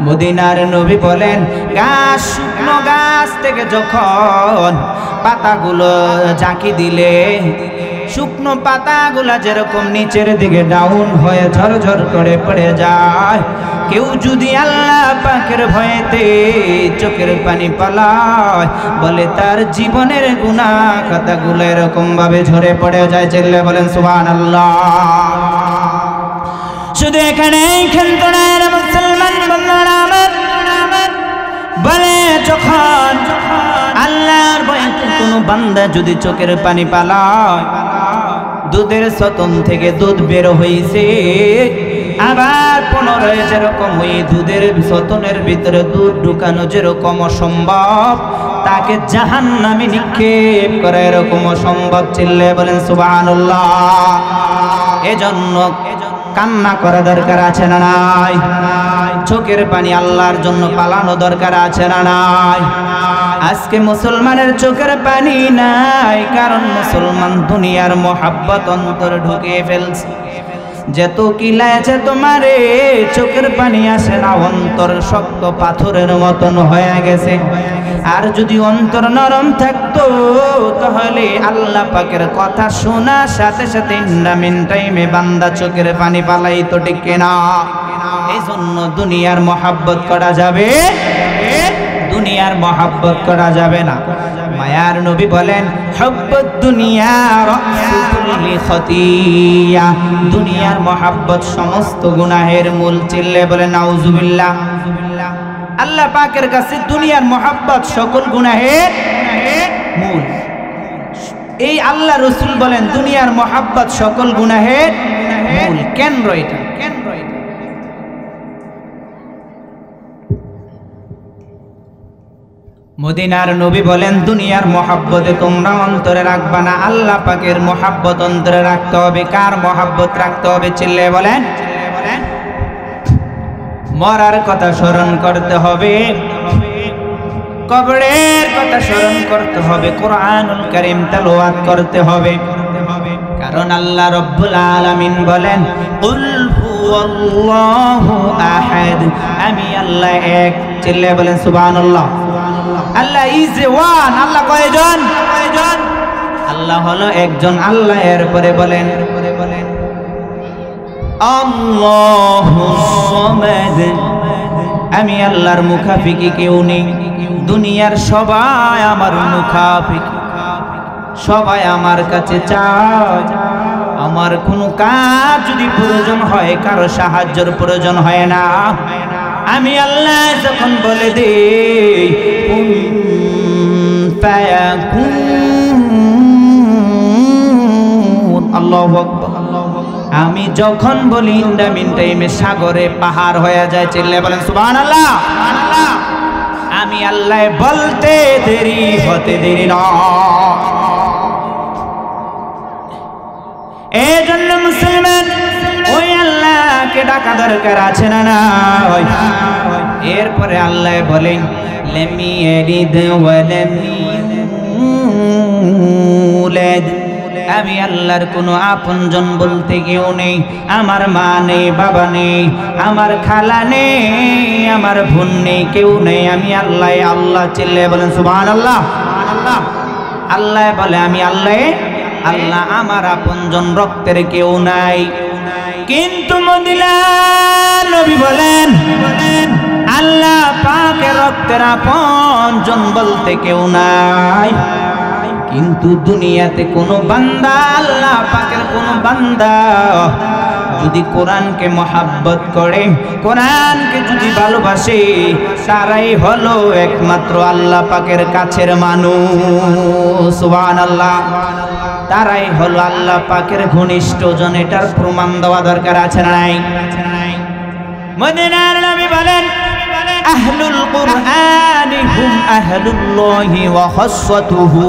মদিনার নবী বলেন, গাছ, শুকনো গাছ থেকে যখন পাতাগুলো ঝাঁকি দিলে শুকনো পাতাগুলা যেরকম নিচের দিকে ডাউন হয়ে ঝরঝর করে পড়ে যায়, কেউ যদি আল্লাহ পাকের ভয়েতে চোখের পানি পালায়, বলে তার জীবনের গুনাহ খাতাগুলো এরকম ভাবে ঝরে পড়ে যায়। চিল্লায়ে বলেন সুবহানাল্লাহ। শুধু এইখান তো না মুসলমান বান্দারা আমার, বলে যখন আল্লাহর ভয়েতে কোনো বান্দা যদি চোখের পানি পালায়, দুধের স্তন থেকে দুধ বের হইছে, আবার পুনরায় যেরকম ওই দুধের স্তনের ভিতরে দুধ ঢুকানো যেরকম অসম্ভব, তাকে জাহান্নামে নিক্ষেপ করা এরকম অসম্ভব। চিল্লায়ে বলেন সুবহানাল্লাহ। এজন্য কান্না করা দরকার আছে না নাই? চোখের পানি আল্লাহর জন্য পালানো দরকার আছে না নাই? আজকে মুসলমানের চোখের পানি নাই, কারণ মুসলমান দুনিয়ার মোহাব্বত অন্তর ঢুকিয়ে ফেলছে। যত কিলাইছে তোমারে, চোখের পানি আসে না, অন্তর শক্ত পাথরের মতন হয়ে গেছে। আর যদি অন্তর নরম থাকতো, তাহলে আল্লাহ পাকের কথা শোনার সাথে সাথে ইন্ডামিন টাইমে বান্দা চোখের পানি পালাইতো, ঠিক কিনা? এই জন্য দুনিয়ার মোহাব্বত করা যাবে, দুনিয়ার মোহাব্বত করা যাবে না। মায়ার নবী বলেন, হুব্বুদ দুনিয়া রাসু কুল্লি খাতিয়া, দুনিয়ার মোহাব্বত সমস্ত গুনাহের মূল। চিল্লায়ে বলেন নাউজুবিল্লাহ। আল্লাহ পাকের কাছে দুনিয়ার মোহাব্বত সকল গুনাহের মূল। এই আল্লাহ রাসূল বলেন, দুনিয়ার মোহাব্বত সকল গুনাহের মূল। কেন রইটা? মদিনার নবী বলেন, দুনিয়ার মোহাব্বতে তোমরা অন্তরে রাখবা না, আল্লাহ পাকের মোহাব্বত অন্তরে রাখতে হবে। কার মোহাব্বত রাখতে হবে? চিল্লায়ে বলেন। মরার কথা স্মরণ করতে হবে, কবরের কথা স্মরণ করতে হবে, কোরআনুল কারীম তেলাওয়াত করতে হবে। কারণ আল্লাহ রাব্বুল আলামিন বলেন, কুল হুয়াল্লাহু আহাদ, আমি আল্লাহ এক। চিল্লায়ে বলেন সুবহানাল্লাহ। আল্লাহ ইজ ওয়ান। আল্লাহ কয়জন? আল্লাহ হলো একজন। আল্লাহ এরপরে বলেন, আল্লাহুস সামাদ, আমি আল্লাহর মুখাফিকি কেউ নেই। দুনিয়ার সবাই আমার মুখাফিকি, সবাই আমার কাছে চায়। আমার কোনো কাজ যদি প্রয়োজন হয়, কারো সাহায্যের প্রয়োজন হয় না। আমি আল্লাহ যখন বলে দেই কুন ফায়াকুন, আল্লাহু আকবার, আমি যখন বলি ইন্ডামিন টাইমে সাগরে পাহাড় হয়ে যায়। চিল্লায়ে বলেন সুবহানাল্লাহ। আমি আল্লাহ বলতে দেরি হতে দেরি না। এই জন্য মুসলমান ওই আল্লাহকে ডাকা দরকার আছে না নাই? এরপরে আল্লাহ বলেন, লামি ইয়ালিদ ওয়া লাম ইউলাদ, আমি আল্লাহর কোনো আপনজন বলতে কেউ নেই। আমার মা নেই, বাবা নেই, আমার খালা নেই, আমার বোন নেই, কেউ নেই। আমি আল্লাহ। আল্লাহ চিল্লায় বলেন সুবহানাল্লাহ। আল্লাহ বলে আমি আল্লাহ। আল্লাহ আমার আপনজন, রক্তের কেউ নাই। কিন্তু মদিনার নবী বলেন আল্লাহ পাকের রক্তের আপনজন বলতে কেউ নাই। কিন্তু দুনিয়াতে কোনো বান্দা, আল্লাহ পাকের কোনো বান্দা যদি কোরআনকে মহাব্বত করে, কোরআনকে যদি ভালোবাসে, তারাই হলো একমাত্র আল্লাহ পাকের কাছের মানুষ। সুবহানাল্লাহ। তারাই হলো আল্লাহ পাকের ঘনিষ্ঠজন। এটার প্রমাণ দেওয়া দরকার আছে না নাই? মদিনার নবী বলেন আহলুল কুরআনি হুম আহলুল্লাহি ওয়া খাসসাতুহু।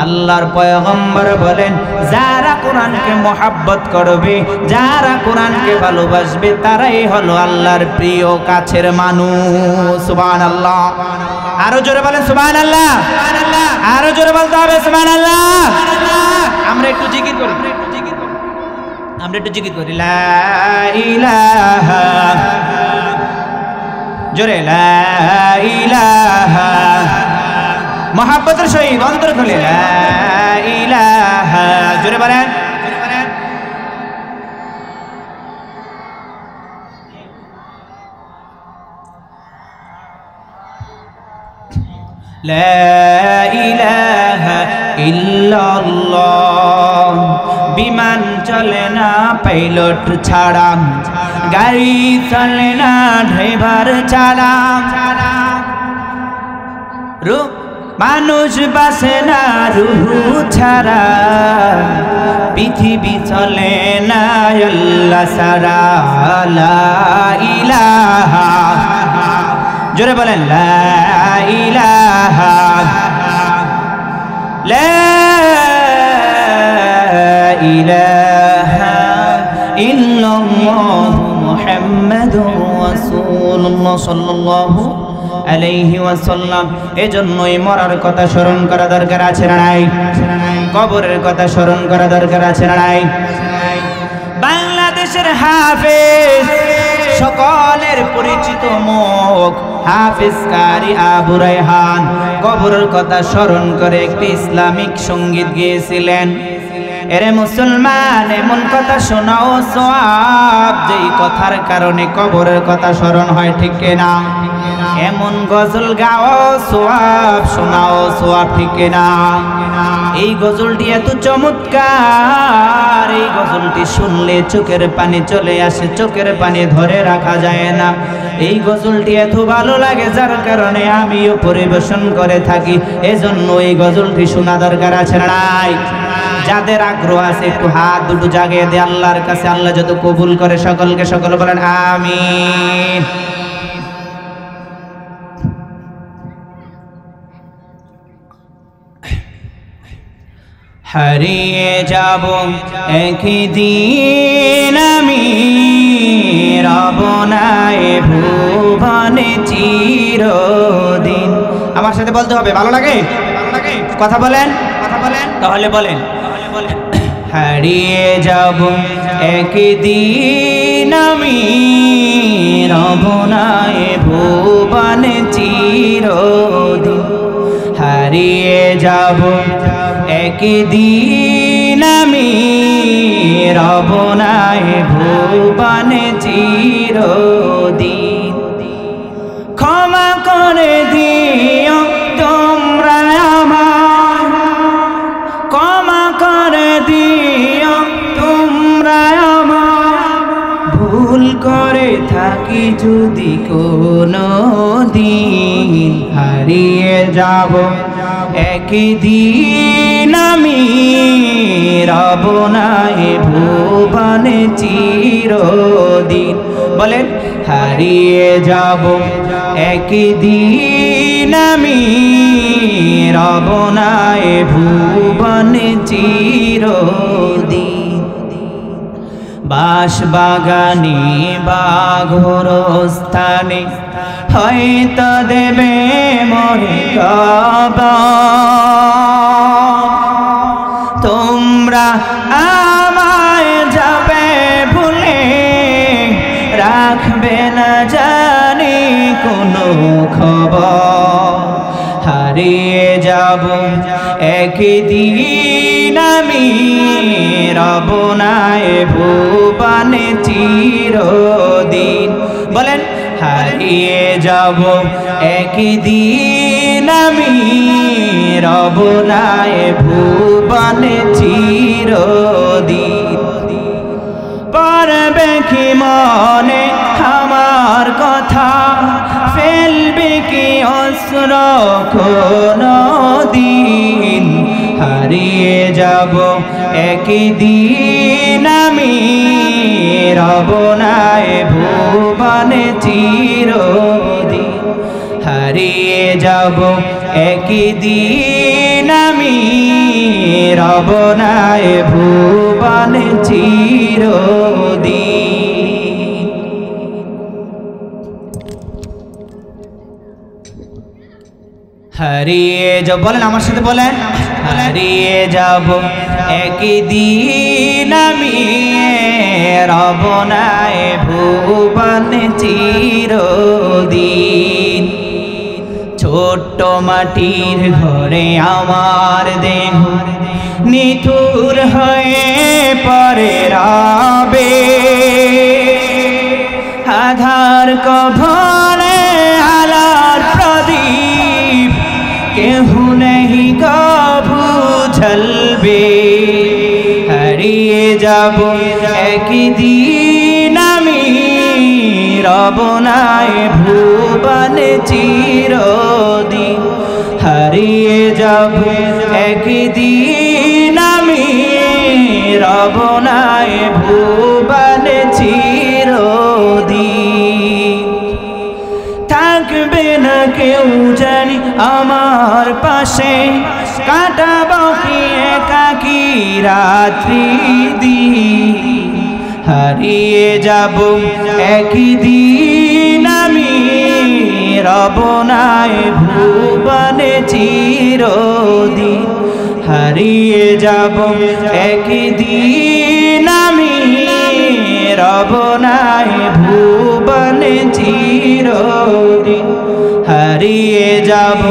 আল্লাহর পয়গম্বর বলেন যারা কোরআনকে মহাব্বত করবে, যারা কোরআনকে ভালোবাসবে, তারাই হলো আল্লাহর প্রিয় কাছের মানুষ। সুবহানাল্লাহ। আরো জোরে বলেন সুবহানাল্লাহ। আরো জোরে বলতে হবে সুবহানাল্লাহ। আমরা একটু জিকির করি, আমরা একটু জিকির করি লা ইলাহা, জোরে লা ইলাহা, মহাব্বতের সহিত অন্তর খুলে লা ইলাহা, জোরে বলেন। লা ইলাহা ইল্লাল্লাহ। বিমান চলে না পাইলট ছাড়া, গাড়ি চলে না ড্রাইভার ছাড়া, মানুষ বাসে না রূহ ছাড়া, পৃথিবী চলে না আল্লাহ ছাড়া। লা ইলাহা, জোরে বলেন লা ইলাহা, লা ইলাহা ইল্লাল্লাহ মুহাম্মাদুর রাসূলুল্লাহ সাল্লাল্লাহু আলাইহি ওয়াসাল্লাম। এজন্যই মরার কথা স্মরণ করা দরকার আছে না নাই? কবরের কথা স্মরণ করা দরকার আছে না নাই? বাংলাদেশের হাফেজ, সকলের পরিচিত মুখ হাফেজ কারি আবু রায়হান কবরের কথা স্মরণ করে একটি ইসলামিক সঙ্গীত গেয়েছিলেন। এরে মুসলমান, এমন কথা শোনাও সওয়াব, যেই কথার কারণে কবরের কথা স্মরণ হয়, ঠিক না? এমন গজল গাও সওয়াব, শোনাও সওয়াব, ঠিক না? এই গজলটি এত চমৎকার, এই গজলটি শুনলে চোখের পানি চলে আসে, চোখের পানি ধরে রাখা যায় না। এই গজলটি এত ভালো লাগে যার কারণে আমিও পরিবেশন করে থাকি। এজন্য এই গজলটি শোনা দরকার আছে না নাই? যাদের আগ্রহ আছে একটু হাত দুটো জাগিয়ে দিয়ে আল্লাহর কাছে, আল্লাহ যত কবুল করে সকলকে সকল বলেন আমিন। হারিয়ে যাব একদিন আমি, রব নাই ভুবনে চিরদিন। আমার সাথে বলতে হবে, ভালো লাগে? কথা বলেন, কথা বলেন, তাহলে বলেন। হারিয়ে যাব একদিন আমি, রব নাই ভুবনে চিরদিন। হারিয়ে যাব একদিন আমি, রব নাই ভুবনে চিরদিন। ক্ষমা করে দিও তোমরা আমার, ক্ষমা করে দিও তোমরা আমার, ভুল করে থাকি যদি কোনো দিন। হারিয়ে যাব একদিন আমি, রব নাই ভুবনে চিরদিন। বলেন হারিয়ে যাব একদিন আমি, রব নাই ভুবনে চিরদিন। বাঁশ বাগানে বা ঘোর স্থানে হয়তো দেবে মরে কবর, থাকবে না জানি কোনো খবর। হারিয়ে যাব একদিন আমি, রব না এ ভুবনে চিরদিন। বলেন হারিয়ে যাব একদিন আমি, রব না এ ভুবনে চিরদিন। পড়বে কি মনে আমার কথা, ফেলবে কি অশ্র কোনদিন। হারিয়ে যাব একদিন আমি, রব না এ ভুবনে চিরদিন। হারিয়ে যাব একদিন আমি, রব না এ ভুবনে চিরদিন। হারিয়ে যাব, বলেন আমার সাথে বলেন, হারিয়ে যাব একদিন আমি, রব না এ ভুবনে চিরদিন। ছোট্ট মাটির ঘরে আমার দেহ নিথুর হয়ে পড়ে রবে, আধার কবরে আলোর প্রদীপ কেহু নেহি কভু ঝলবে। হারিয়ে যাব একদিন আমি, রব না এ ভুবনে চিরদিন। হারিয়ে যাব একদিন আমি, রব না এ ভুবনে চিরদিন। থাকবে না কেউ জানি আমার পাশে, কাটাবো কি একাকী রাত্রি দিন। হারিয়ে যাব একদিন আমি, রব না এ ভুবনে চিরদিন। হারিয়ে যাব একদিন আমি, রব না এ ভুবনে চিরদিন। হারিয়ে যাব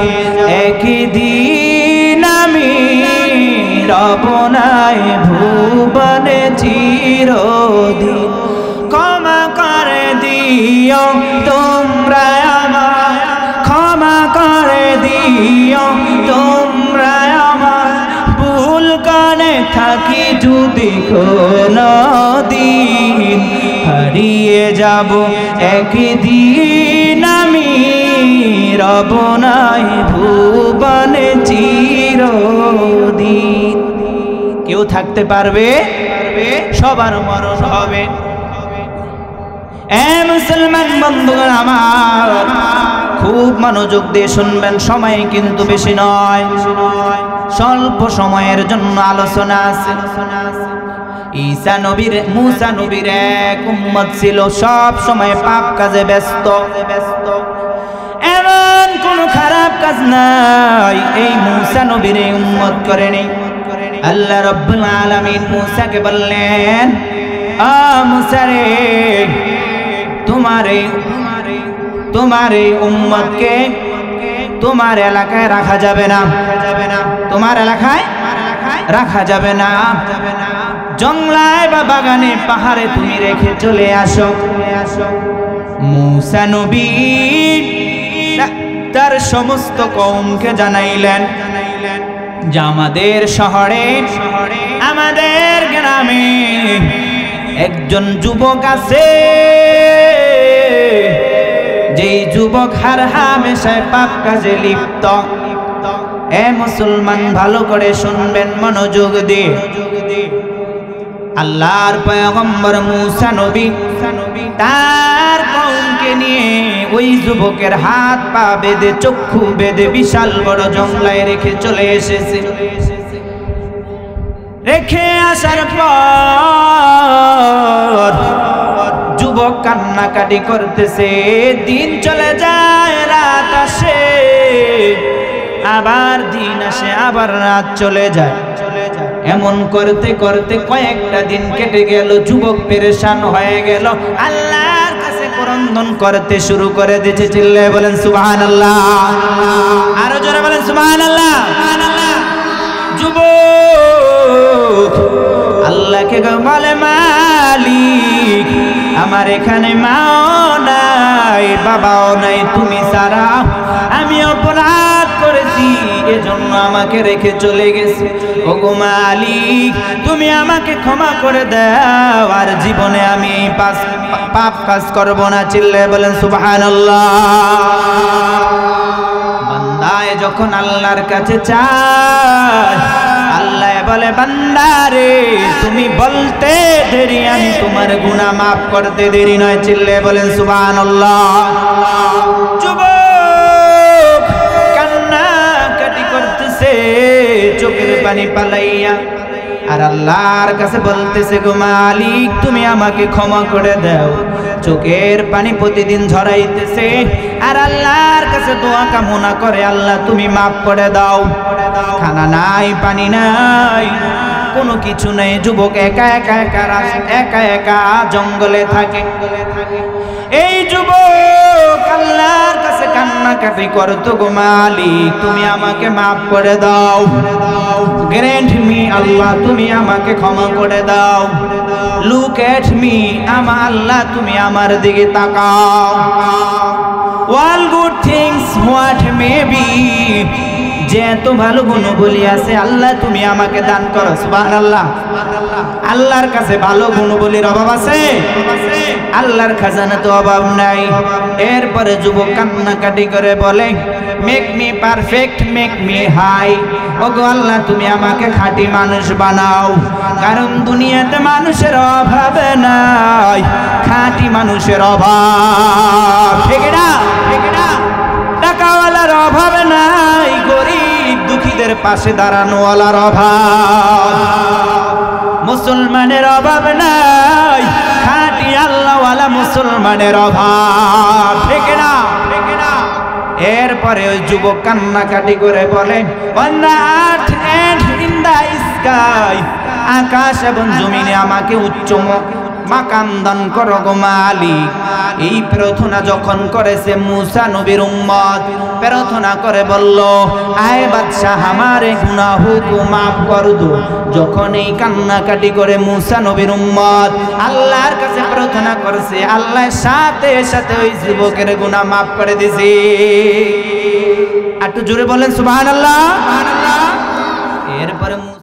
একদিন আমি, রব না এ ভুবনে চিরদিন। ক্ষমা করে দিও তোমরা আমায়, ক্ষমা করে দিও তোমরা আমায়, ভুল কানে থাকি যদি কোনদিন। হারিয়ে যাব একদিন আমি, রব না এ ভুবনে চিরদিন। কেউ থাকতে পারবে? সবার মরণ হবে। এ মুসলমান বন্ধুগণ আমার, খুব মনোযোগ দিয়ে শুনবেন, সময় কিন্তু বেশি নয়, স্বল্প সময়ের জন্য আলোচনা আছে। ঈসা নবীর, মুসা নবীর এক উম্মত ছিল, সব সময় পাপ কাজে ব্যস্ত। এমন কোন খারাপ কাজ নাই এই মুসা নবীর উম্মত করেনি। আল্লাহ রাব্বুল আলামিন মুসাকে বললেন, আ মুসা রে, তোমার এই উম্মতকে তোমার এলাকায় রাখা যাবে না, তোমার এলাকায় রাখা যাবে না। জঙ্গলায় বা বাগানে পাহাড়ে তুমি রেখে চলে আসো। মুসা নবী তার সমস্ত কওমকে জানাইলেন যে আমাদের শহরে, আমাদের গ্রামে একজন যুবক আছে, যেই যুবক হামেশায় পাপ কাজে লিপ্ত। এ মুসলমান ভালো করে শুনবেন মনোযোগ দিয়ে। আল্লাহর পয়গম্বর মুসা নবী তার কওমকে নিয়ে ওই যুবকের হাত পা বেঁধে, চক্ষু বেঁধে বিশাল বড় জঙ্গলায় রেখে চলে এসেছে। রেখে আসার পর যুবক কান্নাকাটি করতেছে। দিন চলে যায়, রাত আসে, আবার দিন আসে, আবার রাত চলে যায়। এমন করতে করতে কয়েকটা দিন কেটে গেল, যুবক পেরেশান হয়ে গেল, আল্লাহর কাছে ক্রন্দন করতে শুরু করে দিয়েছে। চিল্লায়ে বলেন সুবহানাল্লাহ, আরো জোরে বলেন সুবহানাল্লাহ। যুবক আল্লাহকে বলে মালিক আমার এখানে মাও নাই বাবাও নাই, তুমি ছাড়া আমি অপরাধ করেছি, এজন্য আমাকে রেখে চলে গেছে। ওগো মালিক তুমি আমাকে ক্ষমা করে দাও, আর জীবনে আমি পাপ কাজ করব না। চিল্লায়ে বলেন সুবহানাল্লাহ। বান্দায় যখন আল্লাহর কাছে চায়, আল্লাহ বলে বান্দারে তুমি বলতে দেরি, আমি তোমার গুনাহ মাফ করতে দেরি নয়। চিল্লায়ে বলেন সুবহানাল্লাহ। যুবক কান্নাকাটি করতেছে চোখের পানি পালাইয়া, আর আল্লাহর কাছে বলতেছে গো মালিক তুমি আমাকে ক্ষমা করে দাও। চোখের পানি প্রতিদিন ঝরাইতেছে, আর আল্লাহর কাছে দোয়া কামনা করে আল্লাহ তুমি মাফ করে দাও। খানা নাই, পানি নাই, কোনো কিছু নেই। যুবক একা একা একা একা জঙ্গলে থাকে। এই যুবক আল্লাহর কাছে কান্নাকাটি করতো গো মালিক তুমি আমাকে মাফ করে দাও, গ্র্যান্ট মি আল্লাহ তুমি আমাকে ক্ষমা করে দাও। লুক এট মি আমার আল্লাহ তুমি আমার দিকে তাকাও। all good things what may be, যে এত ভালো গুণবলী আছে আল্লাহ তুমি আমাকে দান করো। সুবহানাল্লাহ। আল্লাহর কাছে ভালো গুণবলীর অভাব আছে? আল্লাহর খাজানা তো অভাব নাই। এরপরে যুবক কান্নাকাটি করে বলে make me perfect, make me high. ওগো আল্লাহ তুমি আমাকে খাঁটি মানুষ বানাও, কারণ দুনিয়াতে মানুষের অভাব নাই, খাঁটি মানুষের অভাব। ঠিক না? ঠিক না? টাকাওয়ালার অভাব নাই, গরিব দুঃখীদের পাশে দাঁড়ানোওয়ালার অভাব। মুসলমানের অভাব নাই, খাঁটি আল্লাহওয়ালা মুসলমানের অভাব। ঠিক না? ঠিক না? এরপরে ওই যুবক কান্নাকাটি করে বলে on the earth and in the sky, আকাশ এবং জমিনে আমাকে উচ্চ মাকাম দান করো গো মালিক। এই প্রার্থনা যখন করেছে মুসা নবীর উম্মত, প্রার্থনা করে বলল আয় বাদশাহ আমারে গুনাহ কো মাফ কর দো। যখন এই কান্নাকাটি করে মুসা নবীর উম্মত আল্লাহর কাছে প্রার্থনা করেছে, আল্লাহ সাথে সাথে ওই যুবকের গুনাহ মাফ করে দিয়েছে। একটু জোরে বলেন সুবহানাল্লাহ। এরপরে